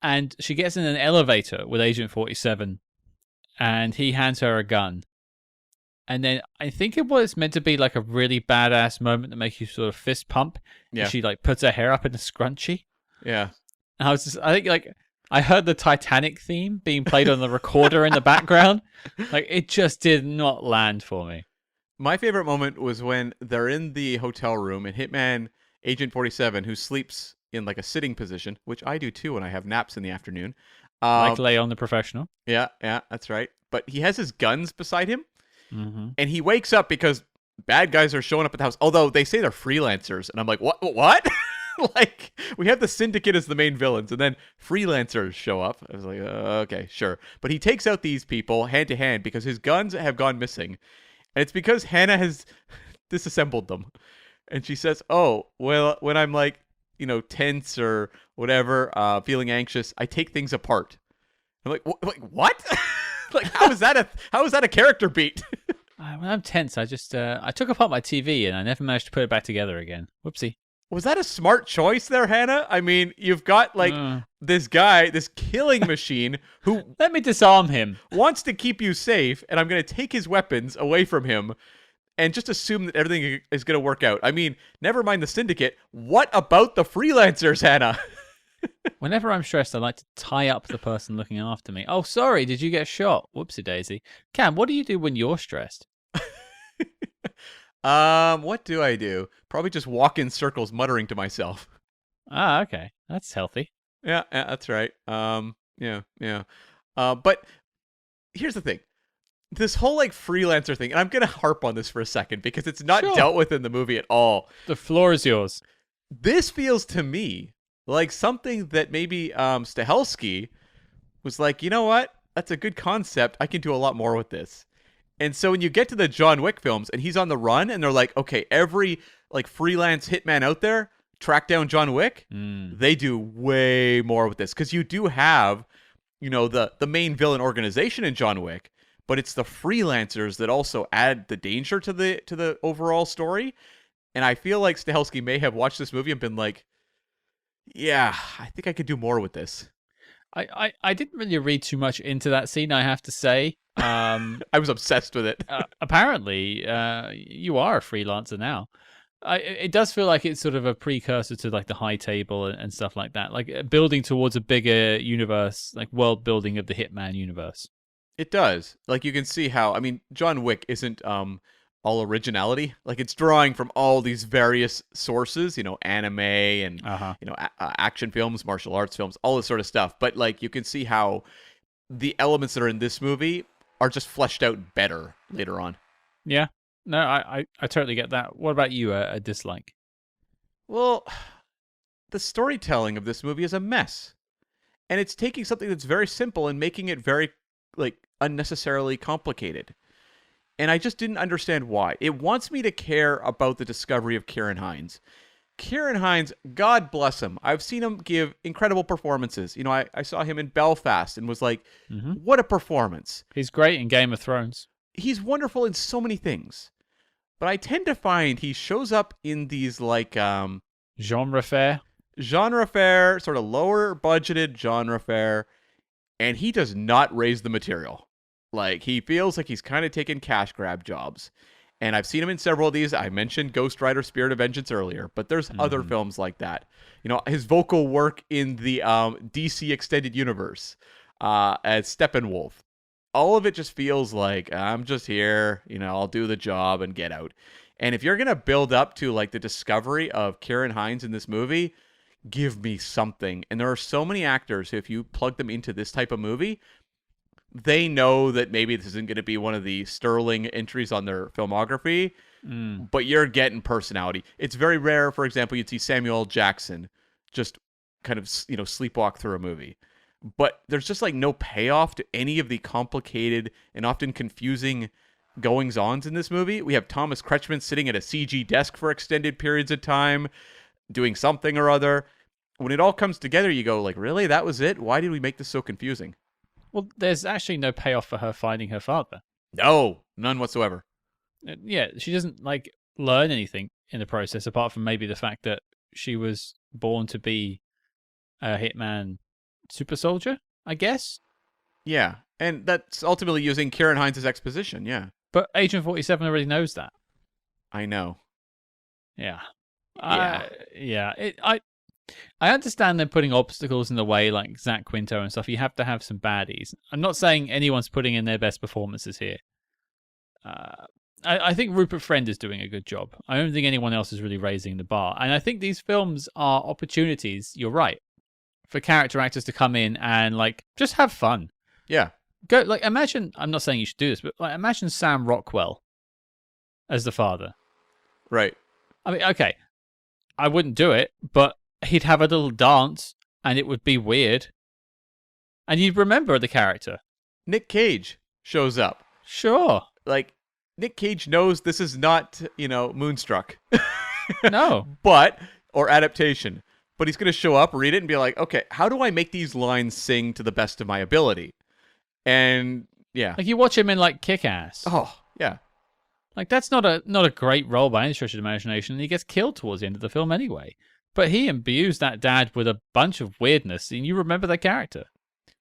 And she gets in an elevator with Agent 47 and he hands her a gun. And then I think it was meant to be like a really badass moment that makes you sort of fist pump. Yeah. And she like puts her hair up in a scrunchie. Yeah. And I think like I heard the Titanic theme being played on the recorder in the background. Like it just did not land for me. My favorite moment was when they're in the hotel room and Hitman Agent 47, who sleeps in like a sitting position, which I do too when I have naps in the afternoon. Like Leon the Professional. Yeah, that's right. But he has his guns beside him, Mm-hmm. and he wakes up because bad guys are showing up at the house. Although they say they're freelancers, and I'm like, what? Like, we have the Syndicate as the main villains, and then freelancers show up. I was like, okay, sure. But he takes out these people hand to hand because his guns have gone missing. And it's because Hannah has disassembled them. And she says, oh, well, when I'm like, tense or whatever, feeling anxious, I take things apart. I'm like, what? Like, how is that a character beat? When I'm tense, I just I took apart my TV and I never managed to put it back together again. Whoopsie. Was that a smart choice there, Hannah? I mean, you've got like this guy, this killing machine who Let me disarm him. wants to keep you safe, and I'm going to take his weapons away from him and just assume that everything is going to work out. I mean, never mind the Syndicate. What about the freelancers, Hannah? Whenever I'm stressed, I like to tie up the person looking after me. Oh, sorry, did you get shot? Whoopsie daisy. Cam, what do you do when you're stressed? What do I do? Probably just walk in circles muttering to myself. Ah, okay. That's healthy. Yeah, that's right. Yeah. But here's the thing. This whole like freelancer thing, and I'm gonna harp on this for a second because it's not Sure. dealt with in the movie at all. The floor is yours. This feels to me like something that maybe Stahelski was like, you know what? That's a good concept. I can do a lot more with this. And so when you get to the John Wick films and he's on the run and they're like, okay, every like freelance hitman out there, track down John Wick. They do way more with this because you do have, the main villain organization in John Wick, but it's the freelancers that also add the danger to the overall story. And I feel like Stahelski may have watched this movie and been like, yeah, I think I could do more with this. I didn't really read too much into that scene, I have to say. I was obsessed with it. Apparently, you are a freelancer now. It does feel like it's sort of a precursor to like the High Table and stuff like that, like building towards a bigger universe, like world building of the Hitman universe. It does. Like you can see how, I mean, John Wick isn't all originality. Like it's drawing from all these various sources, anime and action films, martial arts films, all this sort of stuff. But like you can see how the elements that are in this movie are just fleshed out better later on. Yeah. No, I totally get that. What about you, a dislike? Well, the storytelling of this movie is a mess. And it's taking something that's very simple and making it very, like, unnecessarily complicated. And I just didn't understand why. It wants me to care about the discovery of Ciarán Hinds. Ciarán Hinds, God bless him. I've seen him give incredible performances. You know, I saw him in Belfast and was like, what a performance. He's great in Game of Thrones. He's wonderful in so many things. But I tend to find he shows up in these, like, genre fare, sort of lower budgeted genre fare, and he does not raise the material. Like, he feels like he's kind of taking cash grab jobs. And I've seen him in several of these. I mentioned Ghost Rider Spirit of Vengeance earlier, but there's other films like that. You know, his vocal work in the DC Extended Universe as Steppenwolf. All of it just feels like, I'm just here, you know, I'll do the job and get out. And if you're going to build up to, like, the discovery of Ciarán Hinds in this movie, give me something. And there are so many actors who, if you plug them into this type of movie, they know that maybe this isn't going to be one of the sterling entries on their filmography, but you're getting personality. It's very rare, for example, you'd see Samuel L. Jackson just kind of, you know, sleepwalk through a movie. But there's just, like, no payoff to any of the complicated and often confusing goings-ons in this movie. We have Thomas Kretschmann sitting at a CG desk for extended periods of time, doing something or other. When it all comes together, you go, like, really? That was it? Why did we make this so confusing? Well, there's actually no payoff for her finding her father. No, none whatsoever. Yeah, she doesn't, like, learn anything in the process, apart from maybe the fact that she was born to be a Hitman super soldier, I guess. Yeah, and that's ultimately using Ciarán Hinds' exposition, yeah. But Agent 47 already knows that. I know. Yeah. Yeah. I understand they're putting obstacles in the way, like Zach Quinto and stuff. You have to have some baddies. I'm not saying anyone's putting in their best performances here. I think Rupert Friend is doing a good job. I don't think anyone else is really raising the bar. And I think these films are opportunities, you're right, for character actors to come in and, like, just have fun. Yeah. Go, like, imagine, I'm not saying you should do this, but, like, imagine Sam Rockwell as the father. Right. I mean, okay, I wouldn't do it, but he'd have a little dance and it would be weird. And you'd remember the character. Nick Cage shows up. Sure. Like, Nick Cage knows this is not, you know, Moonstruck. No. Or adaptation. But he's going to show up, read it, and be like, okay, how do I make these lines sing to the best of my ability? And, yeah. Like, you watch him in, like, Kick-Ass. Oh, yeah. Like, that's not a great role by any stretch of the imagination, and he gets killed towards the end of the film anyway. But he imbues that dad with a bunch of weirdness, and you remember that character.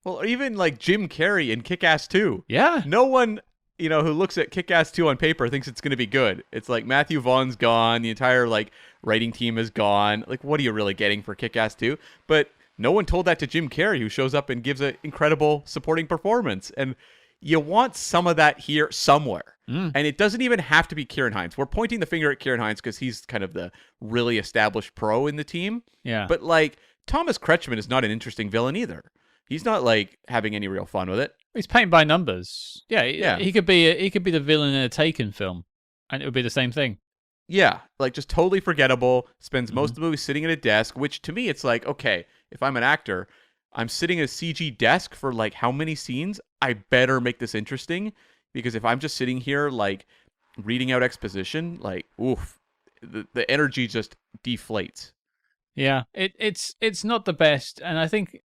Well, even, like, Jim Carrey in Kick-Ass 2. Yeah. No one, you know, who looks at Kick-Ass 2 on paper thinks it's going to be good. It's like Matthew Vaughn's gone, the entire, like, writing team is gone. Like, what are you really getting for Kick-Ass 2? But no one told that to Jim Carrey, who shows up and gives an incredible supporting performance. And you want some of that here somewhere. And it doesn't even have to be Ciarán Hinds. We're pointing the finger at Ciarán Hinds because he's kind of the really established pro in the team. Yeah. But, like, Thomas Kretschmann is not an interesting villain either. He's not, like, having any real fun with it. He's painted by numbers. Yeah. He could be the villain in a Taken film, and it would be the same thing. Yeah, like, just totally forgettable. Spends most of the movie sitting at a desk, which to me, it's like, okay, if I'm an actor, I'm sitting at a CG desk for, like, how many scenes? I better make this interesting, because if I'm just sitting here, like, reading out exposition, like, oof, the energy just deflates. Yeah, it's not the best, and I think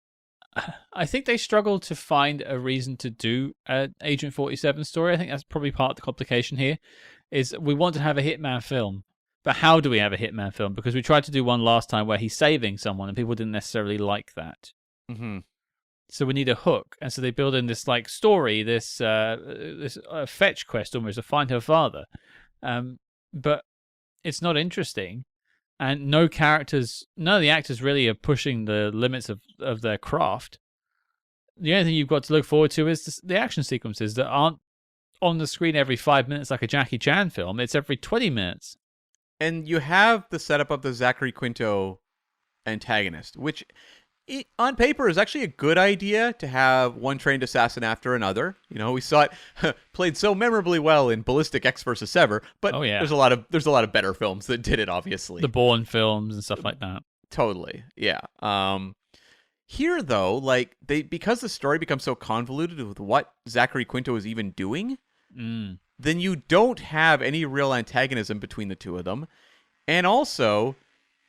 they struggle to find a reason to do an Agent 47 story. I think that's probably part of the complication here, is we want to have a Hitman film, but how do we have a Hitman film? Because we tried to do one last time where he's saving someone, and people didn't necessarily like that. Mm-hmm. So we need a hook, and so they build in this, like, story, this fetch quest almost to find her father, but it's not interesting, and none of the actors really are pushing the limits of their craft. The only thing you've got to look forward to is the action sequences that aren't on the screen every 5 minutes like a Jackie Chan film. It's every 20 minutes. And you have the setup of the Zachary Quinto antagonist, which on paper is actually a good idea to have one trained assassin after another. You know, we saw it played so memorably well in Ballistic X vs. Sever, but there's a lot of better films that did it, obviously. The Bourne films and stuff like that. Totally. Yeah. Here though, like because the story becomes so convoluted with what Zachary Quinto is even doing, Mm. then you don't have any real antagonism between the two of them. And also,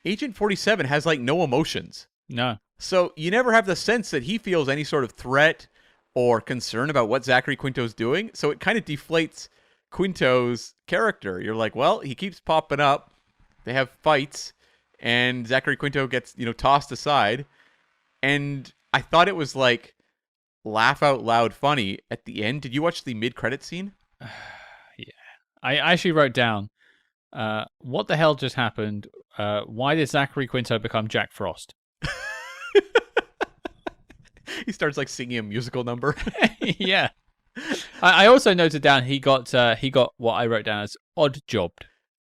Agent 47 has like no emotions. No. So you never have the sense that he feels any sort of threat or concern about what Zachary Quinto's doing. So it kind of deflates Quinto's character. You're like, well, he keeps popping up. They have fights, and Zachary Quinto gets, tossed aside. And I thought it was like laugh out loud funny at the end. Did you watch the mid-credit scene? Yeah. I actually wrote down, what the hell just happened? Why did Zachary Quinto become Jack Frost? He starts like singing a musical number. Yeah. I also noted down he got what I wrote down as odd jobbed.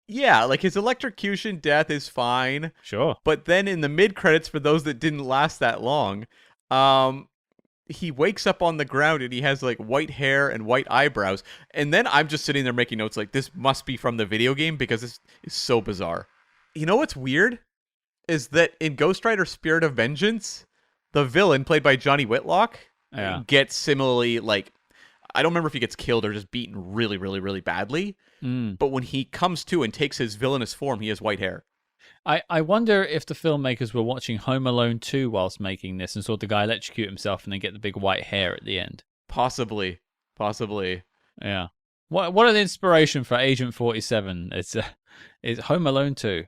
Yeah, like his electrocution death is fine. Sure. But then in the mid-credits, for those that didn't last that long, he wakes up on the ground and he has like white hair and white eyebrows. And then I'm just sitting there making notes like, this must be from the video game because this is so bizarre. You know what's weird? Is that in Ghost Rider Spirit of Vengeance, the villain, played by Johnny Whitlock, gets similarly, like, I don't remember if he gets killed or just beaten really, really, really badly. But when he comes to and takes his villainous form, he has white hair. I wonder if the filmmakers were watching Home Alone 2 whilst making this and saw the guy electrocute himself and then get the big white hair at the end. Possibly. Yeah. What an inspiration for Agent 47. It's Home Alone 2.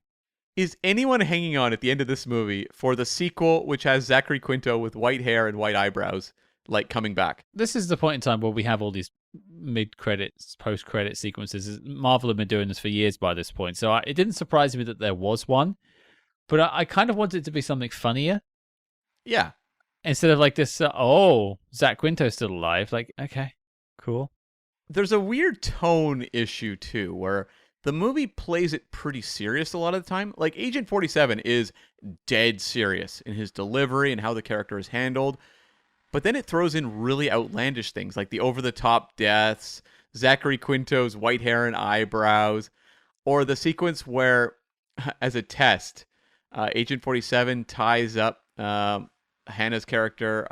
Is anyone hanging on at the end of this movie for the sequel, which has Zachary Quinto with white hair and white eyebrows, like, coming back? This is the point in time where we have all these mid-credits, post-credit sequences. Marvel have been doing this for years by this point, so it didn't surprise me that there was one, but I kind of wanted it to be something funnier. Yeah. Instead of like this, Zach Quinto's still alive. Like, okay, cool. There's a weird tone issue, too, where the movie plays it pretty serious a lot of the time. Like, Agent 47 is dead serious in his delivery and how the character is handled. But then it throws in really outlandish things, like the over-the-top deaths, Zachary Quinto's white hair and eyebrows, or the sequence where, as a test, Agent 47 ties up Hannah's character,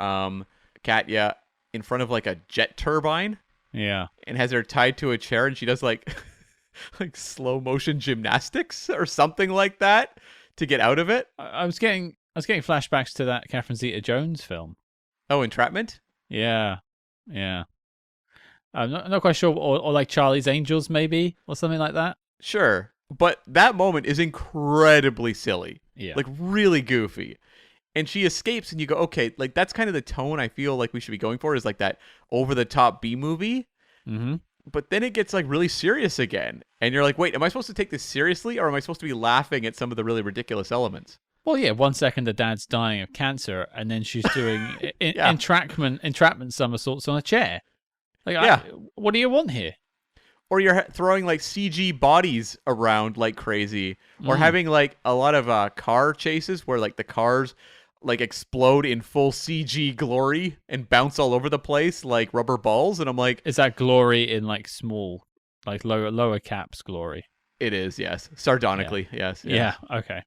Katya, in front of like a jet turbine. Yeah. And has her tied to a chair, and she does like like slow motion gymnastics or something like that to get out of it. I was getting flashbacks to that Catherine Zeta-Jones film. Oh, Entrapment? Yeah. I'm not quite sure, or like Charlie's Angels maybe, or something like that. Sure. But that moment is incredibly silly. Yeah. Like, really goofy. And she escapes, and you go, okay, like, that's kind of the tone I feel like we should be going for, is like that over-the-top B-movie. Mm-hmm. But then it gets, like, really serious again. And you're like, wait, am I supposed to take this seriously, or am I supposed to be laughing at some of the really ridiculous elements? Well, yeah, 1 second the dad's dying of cancer, and then she's doing entrapment somersaults on a chair. Like, yeah. What do you want here? Or you're throwing like CG bodies around like crazy, or having like a lot of car chases where like the cars like explode in full CG glory and bounce all over the place like rubber balls. And I'm like, is that glory in like small, like lower caps glory? It is, yes. Sardonically, yes. Yeah. Okay.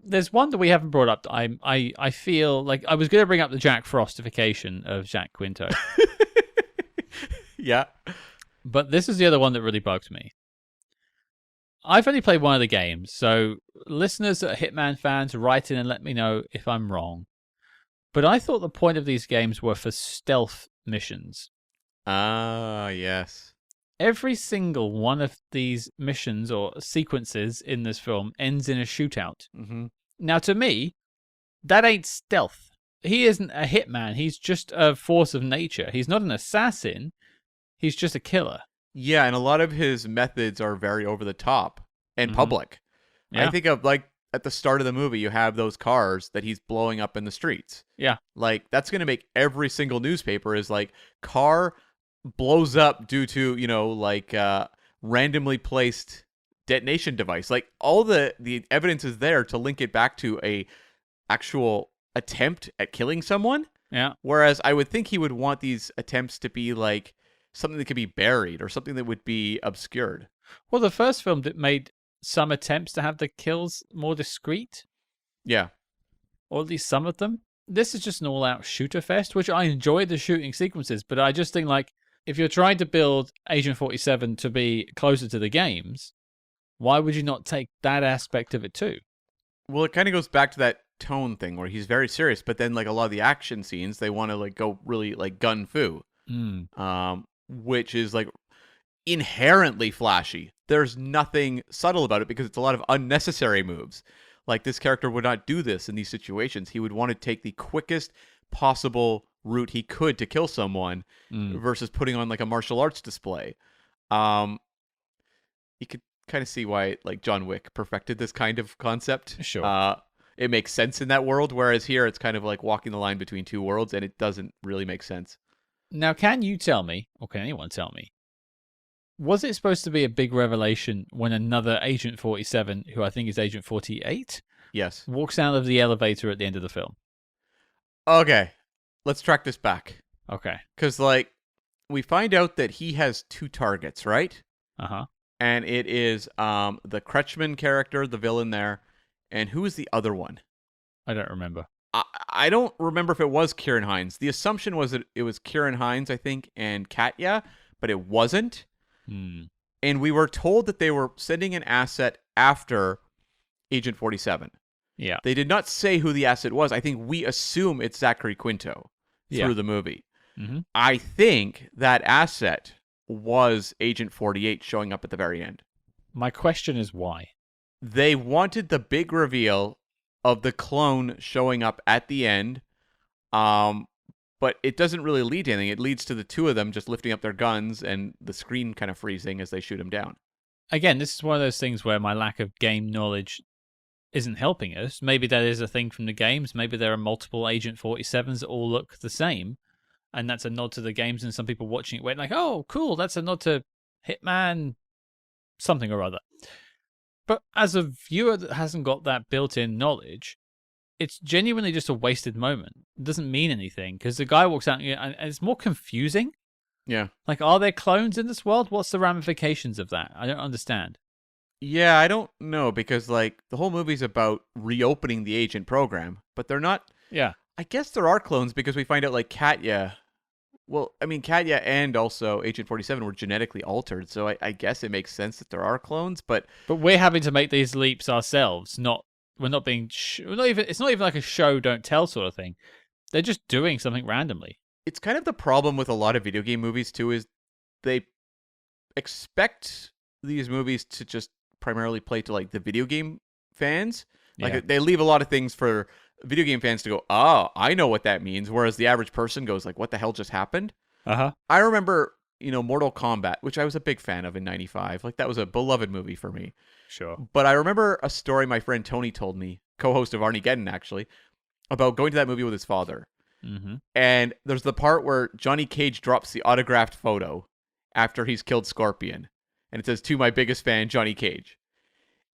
There's one that we haven't brought up. That I feel like I was going to bring up the Jack Frostification of Jack Quinto. Yeah. But this is the other one that really bugs me. I've only played one of the games, so listeners that are Hitman fans, write in and let me know if I'm wrong. But I thought the point of these games were for stealth missions. Ah, yes. Every single one of these missions or sequences in this film ends in a shootout. Mm-hmm. Now, to me, that ain't stealth. He isn't a hitman. He's just a force of nature. He's not an assassin. He's just a killer. Yeah, and a lot of his methods are very over the top and public. Yeah. I think of like at the start of the movie, you have those cars that he's blowing up in the streets. Yeah. Like, that's going to make every single newspaper is like, car blows up due to, like randomly placed detonation device. Like, all the evidence is there to link it back to a actual attempt at killing someone. Yeah. Whereas I would think he would want these attempts to be like something that could be buried or something that would be obscured. Well, the first film that made some attempts to have the kills more discreet, Yeah. or at least some of them. This is just an all-out shooter fest, which I enjoy the shooting sequences, but I just think, like, if you're trying to build Agent 47 to be closer to the games, why would you not take that aspect of it too? Well, it kind of goes back to that tone thing where he's very serious, but then like a lot of the action scenes, they want to like go really like gun fu, which is like inherently flashy. There's nothing subtle about it because it's a lot of unnecessary moves. Like this character would not do this in these situations. He would want to take the quickest possible route he could to kill someone versus putting on like a martial arts display. You could kind of see why like John Wick perfected this kind of concept. Sure. It makes sense in that world, whereas here it's kind of like walking the line between two worlds, and it doesn't really make sense. Now, can you tell me, or can anyone tell me, was it supposed to be a big revelation when another Agent 47, who I think is Agent 48, Yes. walks out of the elevator at the end of the film? Okay, let's track this back. Okay. Because, like, we find out that he has two targets, right? Uh-huh. And it is the Kretschmann character, the villain there, and who is the other one? I don't remember. I don't remember if it was Ciarán Hinds. The assumption was that it was Ciarán Hinds, I think, and Katya, but it wasn't. And we were told that they were sending an asset after Agent 47. Yeah. They did not say who the asset was. I think we assume it's Zachary Quinto through the movie. Mm-hmm. I think that asset was Agent 48 showing up at the very end. My question is why? They wanted the big reveal of the clone showing up at the end, but it doesn't really lead to anything. It leads to the two of them just lifting up their guns and the screen kind of freezing as they shoot him down. Again, this is one of those things where my lack of game knowledge isn't helping us. Maybe that is a thing from the games. Maybe there are multiple Agent 47s that all look the same, and that's a nod to the games, and some people watching it went like, oh, cool, that's a nod to Hitman something or other. But as a viewer that hasn't got that built-in knowledge, it's genuinely just a wasted moment. It doesn't mean anything, because the guy walks out and it's more confusing. Yeah. Like, are there clones in this world? What's the ramifications of that? I don't understand. Yeah, I don't know, because, like, the whole movie's about reopening the agent program, but they're not... Yeah. I guess there are clones, because we find out, like, Katya... Well, I mean, Katya and also Agent 47 were genetically altered, so I guess it makes sense that there are clones, but... But we're having to make these leaps ourselves, we're not being... it's not even like a show, don't tell sort of thing. They're just doing something randomly. It's kind of the problem with a lot of video game movies, too, is they expect these movies to just primarily play to, like, the video game fans. Like, they leave a lot of things for video game fans to go, oh, I know what that means, whereas the average person goes, like, what the hell just happened? Uh-huh. I remember, Mortal Kombat, which I was a big fan of in 95. Like, that was a beloved movie for me. Sure. But I remember a story my friend Tony told me, co-host of Armageddon, actually, about going to that movie with his father. Mm-hmm. And there's the part where Johnny Cage drops the autographed photo after he's killed Scorpion. And it says, to my biggest fan, Johnny Cage.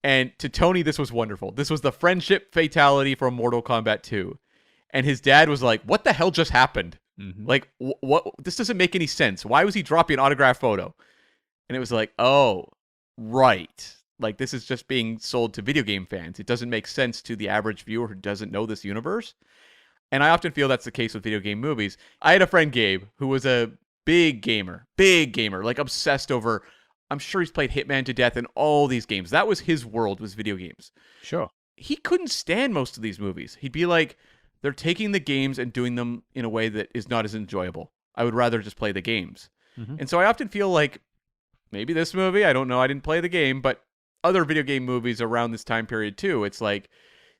And to Tony, this was wonderful. This was the friendship fatality from Mortal Kombat 2. And his dad was like, what the hell just happened? Mm-hmm. Like, what? This doesn't make any sense. Why was he dropping an autograph photo? And it was like, oh, right. Like, this is just being sold to video game fans. It doesn't make sense to the average viewer who doesn't know this universe. And I often feel that's the case with video game movies. I had a friend, Gabe, who was a big gamer, like obsessed over... I'm sure he's played Hitman to death in all these games. That was his world, was video games. Sure. He couldn't stand most of these movies. He'd be like, they're taking the games and doing them in a way that is not as enjoyable. I would rather just play the games. Mm-hmm. And so I often feel like, maybe this movie, I don't know, I didn't play the game, but other video game movies around this time period too, it's like,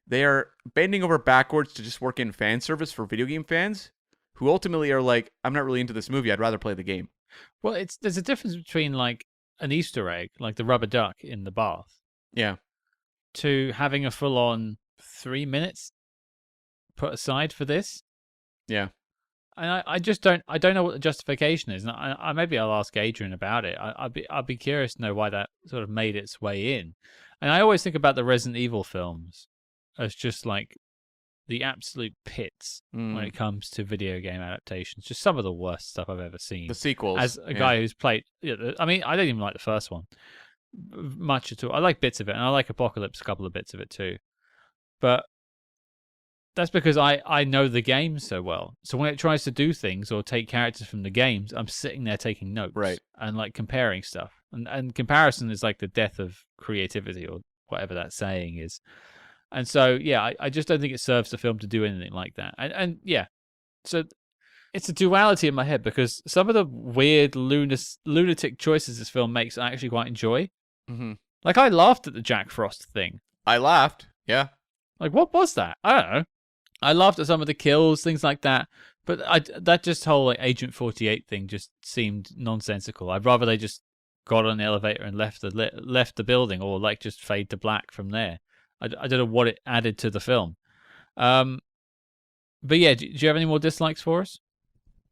they are bending over backwards to just work in fan service for video game fans, who ultimately are like, I'm not really into this movie, I'd rather play the game. Well, there's a difference between, like, an Easter egg, like the rubber duck in the bath, Yeah. to having a full-on 3 minutes put aside for this. Yeah. And I just don't know what the justification is. And maybe I'll ask Adrian about it. I'd be curious to know why that sort of made its way in. And I always think about the Resident Evil films as just like the absolute pits when it comes to video game adaptations. Just some of the worst stuff I've ever seen. The sequels. As a guy who's played, I mean, I don't even like the first one, much at all. I like bits of it, and I like Apocalypse, a couple of bits of it too. But that's because I know the game so well. So when it tries to do things or take characters from the games, I'm sitting there taking notes, Right. and like comparing stuff. And comparison is like the death of creativity, or whatever that saying is. And so yeah, I just don't think it serves the film to do anything like that. And yeah, so it's a duality in my head, because some of the weird lunatic choices this film makes I actually quite enjoy. Mm-hmm. Like, I laughed at the Jack Frost thing. I laughed. Yeah. Like, what was that? I don't know. I laughed at some of the kills, things like that. But that just whole like Agent 48 thing just seemed nonsensical. I'd rather they just got on the elevator and left the building, or like just fade to black from there. I don't know what it added to the film. But yeah, do you have any more dislikes for us?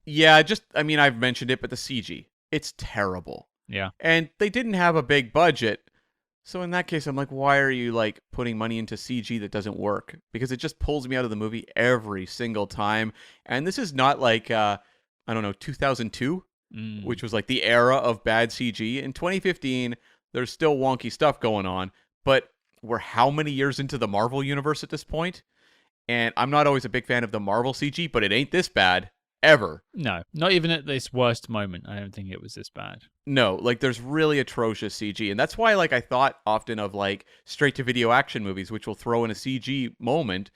Yeah, I mean, I've mentioned it, but the CG, it's terrible. Yeah. And they didn't have a big budget. So in that case, I'm like, why are you like putting money into CG that doesn't work? Because it just pulls me out of the movie every single time. And this is not like, I don't know, 2002, which was like the era of bad CG. In 2015, there's still wonky stuff going on. But we're how many years into the Marvel universe at this point? And I'm not always a big fan of the Marvel CG, but it ain't this bad. Ever. No, not even at this worst moment. I don't think it was this bad. No, like there's really atrocious CG. And that's why like I thought often of like straight to video action movies, which will throw in a CG moment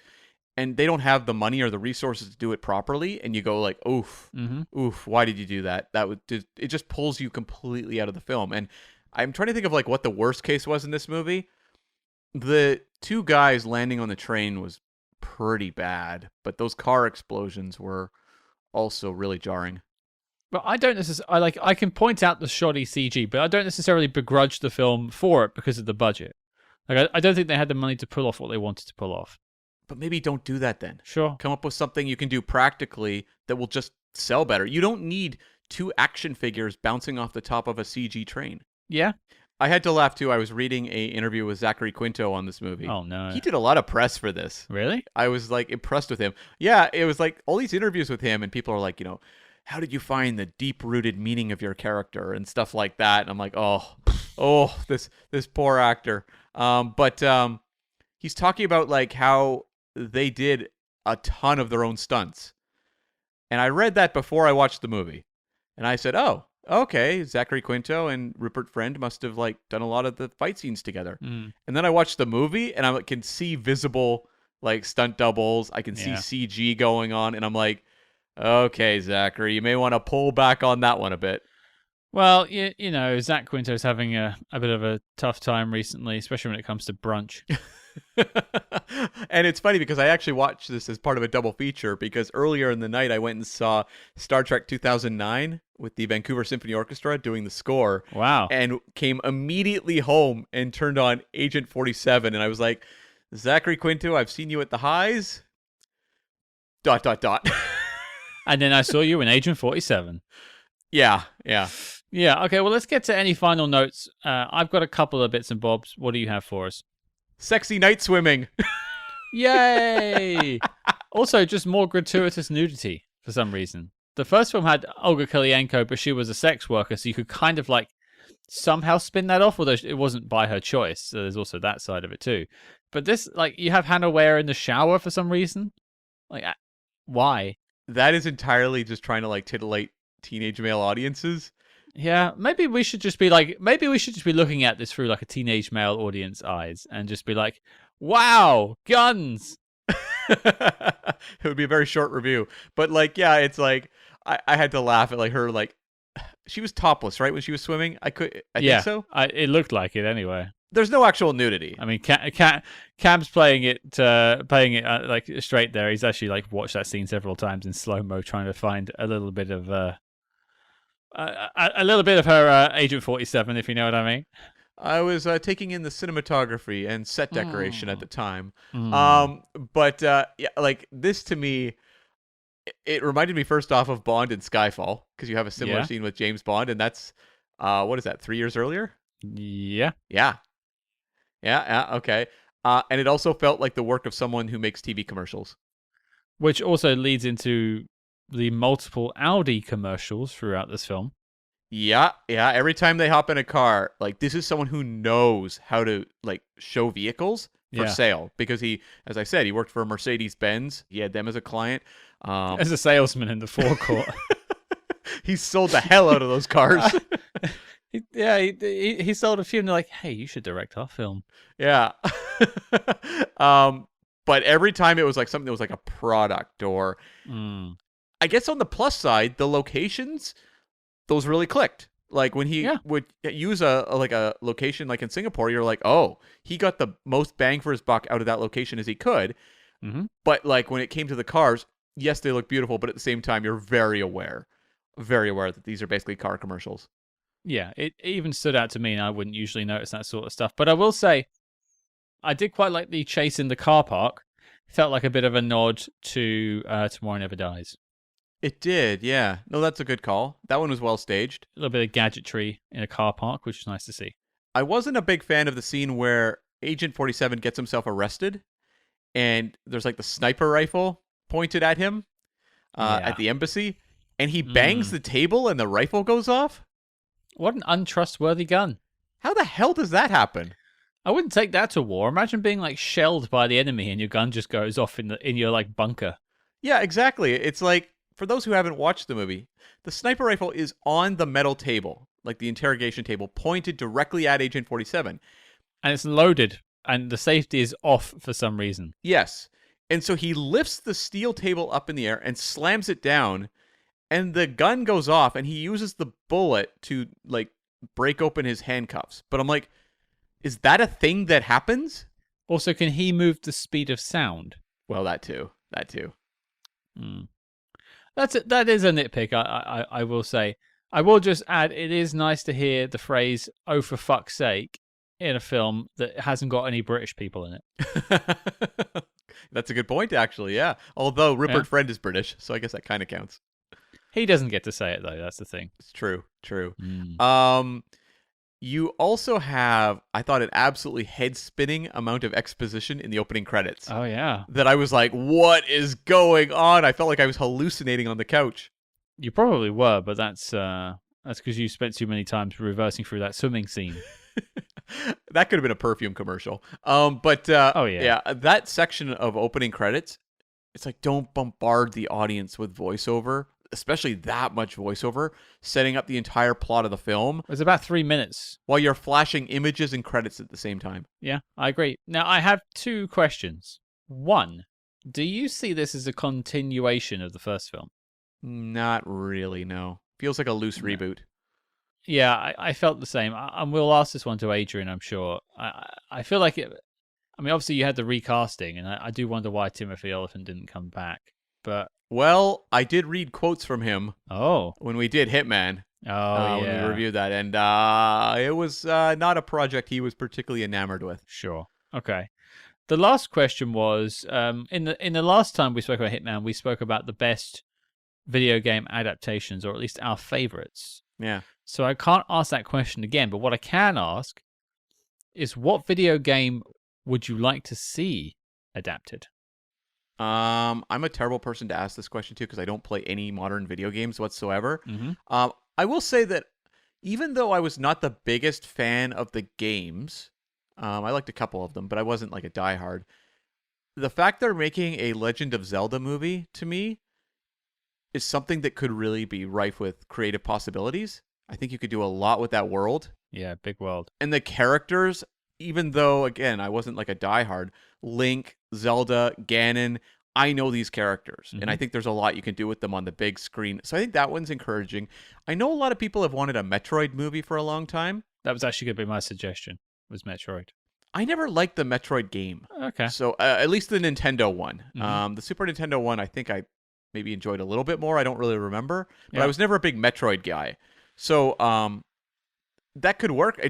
and they don't have the money or the resources to do it properly. And you go like, oof, oof, why did you do that? It just pulls you completely out of the film. And I'm trying to think of like what the worst case was in this movie. The two guys landing on the train was pretty bad, but those car explosions were also really jarring. But I don't necessarily I can point out the shoddy CG, but I don't necessarily begrudge the film for it because of the budget. Like, I don't think they had the money to pull off what they wanted to pull off. But maybe don't do that then. Sure. Come up with something you can do practically that will just sell better. You don't need two action figures bouncing off the top of a CG train. Yeah. I had to laugh too. I was reading a interview with Zachary Quinto on this movie. Oh no. He did a lot of press for this. Really? I was like impressed with him. Yeah, it was like all these interviews with him and people are like, you know, how did you find the deep-rooted meaning of your character and stuff like that? And I'm like, oh, this poor actor. But he's talking about like how they did a ton of their own stunts. And I read that before I watched the movie. And I said, oh, okay, Zachary Quinto and Rupert Friend must have like done a lot of the fight scenes together. And then I watched the movie and I can see visible like stunt doubles. I can see CG going on. And I'm like, okay, Zachary, you may want to pull back on that one a bit. Well, you know, Zach Quinto's having a bit of a tough time recently, especially when it comes to brunch. And it's funny because I actually watched this as part of a double feature because earlier in the night I went and saw Star Trek 2009 with the Vancouver Symphony Orchestra doing the score. Wow. And came immediately home and turned on Agent 47 and I was like, Zachary Quinto, I've seen you at the highs. ... And then I saw you in Agent 47. Yeah. Yeah, okay, well, let's get to any final notes. I've got a couple of bits and bobs. What do you have for us? Sexy night swimming. Yay! Also, just more gratuitous nudity for some reason. The first film had Olga Kurylenko, but she was a sex worker, so you could kind of like somehow spin that off, although it wasn't by her choice. So there's also that side of it too. But this, like, you have Hannah Ware in the shower for some reason. Like, why? That is entirely just trying to like titillate teenage male audiences. Yeah, maybe we should just be looking at this through like a teenage male audience eyes and just be like, wow, guns. It would be a very short review. But like, yeah, it's like I had to laugh at like her, like she was topless, right? When she was swimming. I think so. It looked like it anyway. There's no actual nudity. I mean, Cam's playing it like straight there. He's actually like watched that scene several times in slow mo, trying to find a little bit of her Agent 47, if you know what I mean. I was taking in the cinematography and set decoration at the time. But yeah, like this to me, it reminded me first off of Bond and Skyfall because you have a similar scene with James Bond, and that's what is that? 3 years earlier? Yeah. Okay. And it also felt like the work of someone who makes TV commercials. Which also leads into the multiple Audi commercials throughout this film. Yeah, yeah. Every time they hop in a car, like this is someone who knows how to like show vehicles for Yeah. sale because he, as I said, he worked for Mercedes-Benz. He had them as a client. As a salesman in the forecourt. He sold the hell out of those cars. He sold a few, and they're like, "Hey, you should direct our film." Yeah. But every time it was like something that was like a product or I guess on the plus side, the locations, those really clicked. Like when he would use a location like in Singapore, you're like, oh, he got the most bang for his buck out of that location as he could. Mm-hmm. But like when it came to the cars, yes, they look beautiful, but at the same time, you're very aware that these are basically car commercials. Yeah, it even stood out to me, and I wouldn't usually notice that sort of stuff. But I will say, I did quite like the chase in the car park. Felt like a bit of a nod to Tomorrow Never Dies. It did, yeah. No, that's a good call. That one was well staged. A little bit of gadgetry in a car park, which was nice to see. I wasn't a big fan of the scene where Agent 47 gets himself arrested, and there's like the sniper rifle pointed at him at the embassy, and he bangs the table and the rifle goes off. What an untrustworthy gun. How the hell does that happen? I wouldn't take that to war. Imagine being like shelled by the enemy and your gun just goes off in your like bunker. Yeah, exactly. It's like, for those who haven't watched the movie, the sniper rifle is on the metal table, like the interrogation table, pointed directly at Agent 47. And it's loaded, and the safety is off for some reason. Yes. And so he lifts the steel table up in the air and slams it down, and the gun goes off, and he uses the bullet to, like, break open his handcuffs. But I'm like, is that a thing that happens? Also, can he move the speed of sound? Well, that too. That is a nitpick, I will say. I will just add, it is nice to hear the phrase, "oh, for fuck's sake," in a film that hasn't got any British people in it. That's a good point, actually, yeah. Although Rupert Friend is British, so I guess that kind of counts. He doesn't get to say it, though. That's the thing. It's true. You also have, I thought, an absolutely head-spinning amount of exposition in the opening credits. Oh, yeah. That I was like, what is going on? I felt like I was hallucinating on the couch. You probably were, but that's because you spent too many times reversing through that swimming scene. That could have been a perfume commercial. Oh, yeah. That section of opening credits, it's like, don't bombard the audience with voiceover, especially that much voiceover, setting up the entire plot of the film. It was about 3 minutes. While you're flashing images and credits at the same time. Yeah, I agree. Now, I have two questions. One, do you see this as a continuation of the first film? Not really, no. Feels like a loose reboot. Yeah, I felt the same. And we'll ask this one to Adrian, I'm sure. I feel like it... I mean, obviously you had the recasting, and I do wonder why Timothy Olyphant didn't come back. But... Well, I did read quotes from him. Oh. When we did Hitman. When we reviewed that. And it was not a project he was particularly enamored with. Sure. Okay. The last question was, in the last time we spoke about Hitman, we spoke about the best video game adaptations, or at least our favorites. Yeah. So I can't ask that question again, but what I can ask is, what video game would you like to see adapted? I'm a terrible person to ask this question to because I don't play any modern video games whatsoever. Mm-hmm. I will say that even though I was not the biggest fan of the games, I liked a couple of them, but I wasn't like a diehard. The fact they're making a Legend of Zelda movie, to me, is something that could really be rife with creative possibilities. I think you could do a lot with that world. Yeah, big world. And the characters, even though, again, I wasn't like a diehard, Link, Zelda, Ganon, I know these characters. Mm-hmm. And I think there's a lot you can do with them on the big screen. So I think that one's encouraging. I know a lot of people have wanted a Metroid movie for a long time. That was actually going to be my suggestion, was Metroid. I never liked the Metroid game. Okay. So at least the Nintendo one. Mm-hmm. The Super Nintendo one, I think I maybe enjoyed a little bit more. I don't really remember. But I was never a big Metroid guy. So that could work.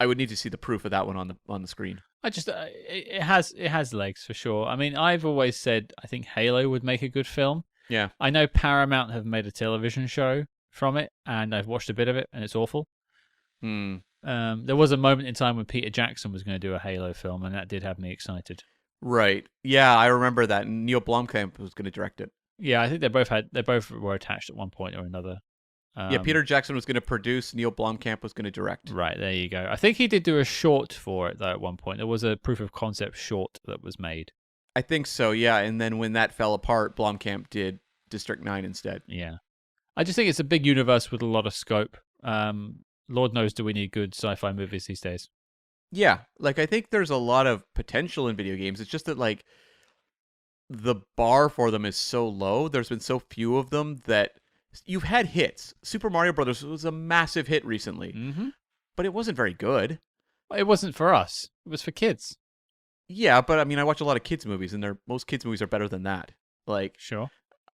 I would need to see the proof of that one on the screen. It has legs for sure. I mean, I've always said I think Halo would make a good film. Yeah. I know Paramount have made a television show from it, and I've watched a bit of it, and it's awful. There was a moment in time when Peter Jackson was going to do a Halo film, and that did have me excited. Right. Yeah, I remember that. Neil Blomkamp was going to direct it. Yeah, I think they both were attached at one point or another. Yeah, Peter Jackson was going to produce, Neil Blomkamp was going to direct. Right, there you go. I think he did do a short for it, though, at one point. There was a proof of concept short that was made. I think so, yeah. And then when that fell apart, Blomkamp did District 9 instead. Yeah. I just think it's a big universe with a lot of scope. Lord knows do we need good sci-fi movies these days. Yeah, like I think there's a lot of potential in video games. It's just that like the bar for them is so low. There's been so few of them that you've had hits. Super Mario Brothers was a massive hit recently, but it wasn't very good. It wasn't for us. It was for kids. Yeah, but I mean, I watch a lot of kids movies, and most kids movies are better than that. Like, Sure.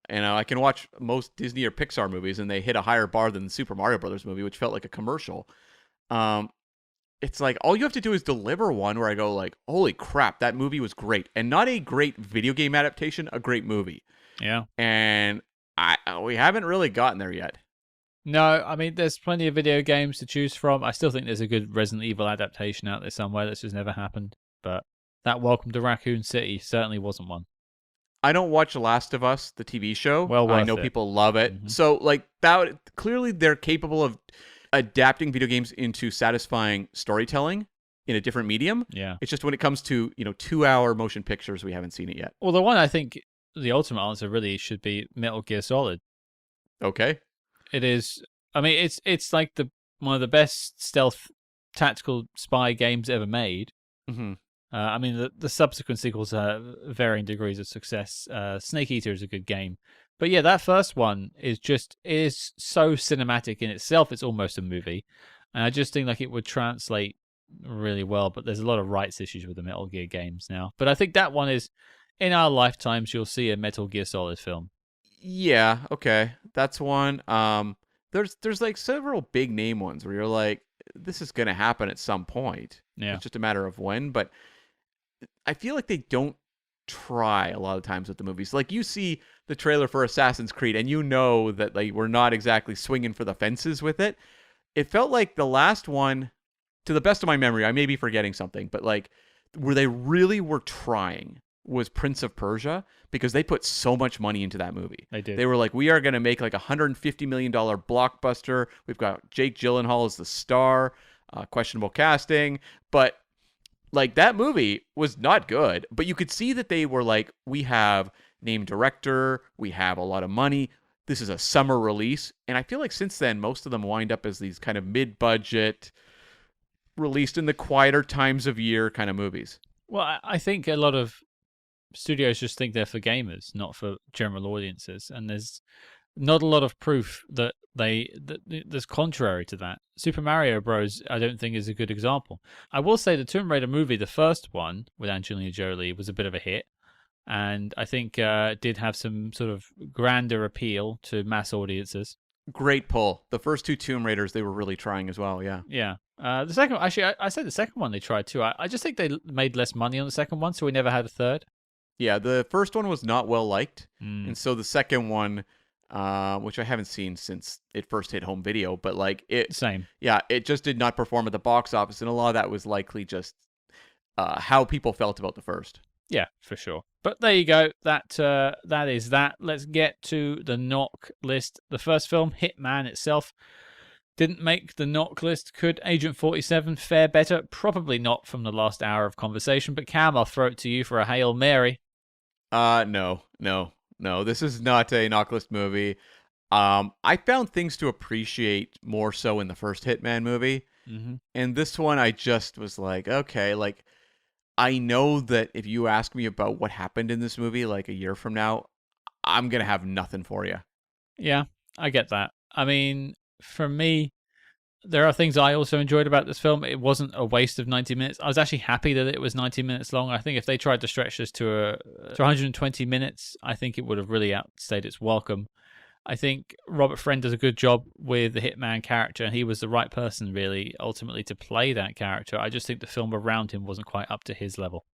I can watch most Disney or Pixar movies, and they hit a higher bar than the Super Mario Brothers movie, which felt like a commercial. It's like all you have to do is deliver one where I go like, holy crap, that movie was great, and not a great video game adaptation, a great movie. Yeah. And we haven't really gotten there yet. No, I mean, there's plenty of video games to choose from. I still think there's a good Resident Evil adaptation out there somewhere that's just never happened. But that Welcome to Raccoon City certainly wasn't one. I don't watch Last of Us, the TV show. Well, I know worth it. people love it. So like that, clearly they're capable of adapting video games into satisfying storytelling in a different medium. Yeah. It's just when it comes to, 2-hour motion pictures, we haven't seen it yet. Well, the one I think the ultimate answer really should be Metal Gear Solid. Okay. It is. I mean, it's like one of the best stealth tactical spy games ever made. Mm-hmm. I mean, the subsequent sequels have varying degrees of success. Snake Eater is a good game. But yeah, that first one is so cinematic in itself. It's almost a movie. And I just think like it would translate really well. But there's a lot of rights issues with the Metal Gear games now. But I think that one is, in our lifetimes, you'll see a Metal Gear Solid film. Yeah, okay. That's one. There's like several big name ones where you're like, this is going to happen at some point. Yeah. It's just a matter of when. But I feel like they don't try a lot of times with the movies. Like you see the trailer for Assassin's Creed and you know that like we're not exactly swinging for the fences with it. It felt like the last one, to the best of my memory, I may be forgetting something, but like where they really were trying was Prince of Persia, because they put so much money into that movie. They did. They were like, we are going to make like $150 million blockbuster. We've got Jake Gyllenhaal as the star, questionable casting, but like that movie was not good. But you could see that they were like, we have named director, we have a lot of money. This is a summer release. And I feel like since then, most of them wind up as these kind of mid-budget, released in the quieter times of year kind of movies. Well, I think a lot of studios just think they're for gamers, not for general audiences, and there's not a lot of proof that there's contrary to that. Super Mario Bros. I don't think is a good example. I will say the Tomb Raider movie, the first one with Angelina Jolie, was a bit of a hit, and I think did have some sort of grander appeal to mass audiences. Great pull. The first two Tomb Raiders, they were really trying as well. Yeah. Yeah. The second, actually, I said the second one they tried too. I just think they made less money on the second one, so we never had a third. Yeah, the first one was not well liked, and so the second one, which I haven't seen since it first hit home video, but like it, Same. Yeah, it just did not perform at the box office, and a lot of that was likely just how people felt about the first. Yeah, for sure. But there you go. That is that. Let's get to the knock list. The first film, Hitman itself, didn't make the knock list. Could Agent 47 fare better? Probably not from the last hour of conversation. But Cam, I'll throw it to you for a Hail Mary. No. This is not a knock list movie. I found things to appreciate more so in the first Hitman movie. Mm-hmm. And this one, I just was like, okay, like, I know that if you ask me about what happened in this movie, like a year from now, I'm going to have nothing for you. Yeah, I get that. I mean, for me, there are things I also enjoyed about this film. It wasn't a waste of 90 minutes. I was actually happy that it was 90 minutes long. I think if they tried to stretch this to 120 minutes, I think it would have really outstayed its welcome. I think Robert Friend does a good job with the Hitman character, and he was the right person, really, ultimately, to play that character. I just think the film around him wasn't quite up to his level.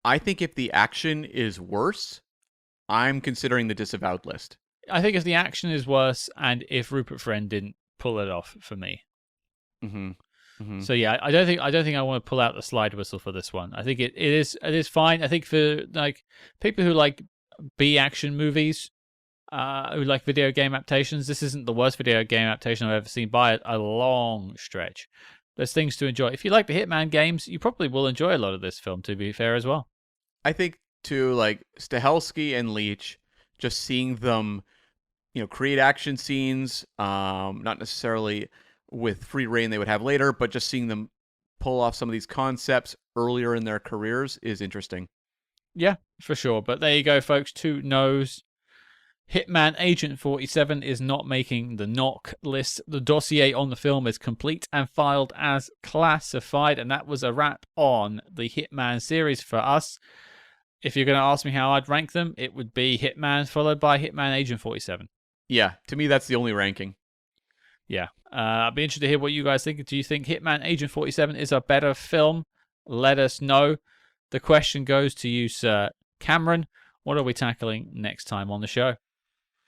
I think if the action is worse, I'm considering the disavowed list. I think if the action is worse, and if Rupert Friend didn't pull it off for me. Mm-hmm. Mm-hmm. So yeah, I don't think I want to pull out the slide whistle for this one. I think it is fine. I think for like people who like B action movies, who like video game adaptations. This isn't the worst video game adaptation I've ever seen by a long stretch. There's things to enjoy. If you like the Hitman games, you probably will enjoy a lot of this film, to be fair as well. I think too, like Stahelski and Leach, just seeing them, create action scenes, not necessarily with free reign they would have later, but just seeing them pull off some of these concepts earlier in their careers is interesting. Yeah, for sure. But there you go, folks. 2 no's. Hitman Agent 47 is not making the knock list. The dossier on the film is complete and filed as classified. And that was a wrap on the Hitman series for us. If you're going to ask me how I'd rank them, it would be Hitman followed by Hitman Agent 47. Yeah, to me, that's the only ranking. Yeah. I'd be interested to hear what you guys think. Do you think Hitman Agent 47 is a better film? Let us know. The question goes to you, Sir Cameron. What are we tackling next time on the show?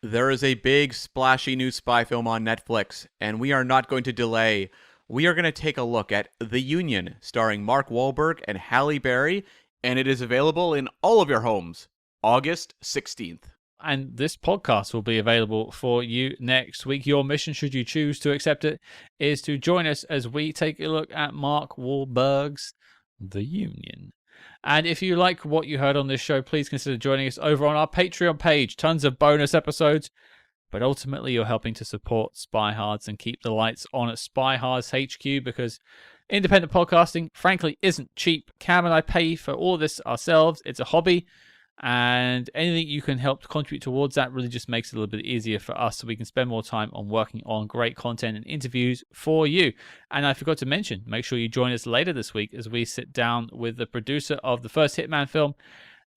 There is a big, splashy new spy film on Netflix, and we are not going to delay. We are going to take a look at The Union, starring Mark Wahlberg and Halle Berry, and it is available in all of your homes, August 16th. And this podcast will be available for you next week. Your mission, should you choose to accept it, is to join us as we take a look at Mark Wahlberg's The Union. And if you like what you heard on this show, please consider joining us over on our Patreon page. Tons of bonus episodes. But ultimately, you're helping to support Spy Hards and keep the lights on at Spy Hards HQ, because independent podcasting, frankly, isn't cheap. Cam and I pay for all this ourselves. It's a hobby. And anything you can help contribute towards that really just makes it a little bit easier for us, so we can spend more time on working on great content and interviews for you. And I forgot to mention, make sure you join us later this week as we sit down with the producer of the first Hitman film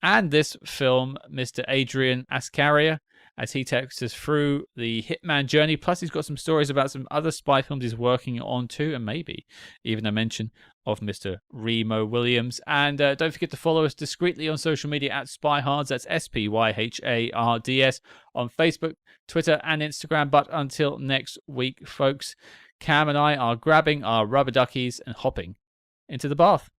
and this film, Mr. Adrian Ascaria, as he takes us through the Hitman journey. Plus, he's got some stories about some other spy films he's working on too, and maybe even a mention of Mr. Remo Williams. And don't forget to follow us discreetly on social media at SpyHards. That's SPYHARDS on Facebook, Twitter, and Instagram. But until next week, folks, Cam and I are grabbing our rubber duckies and hopping into the bath.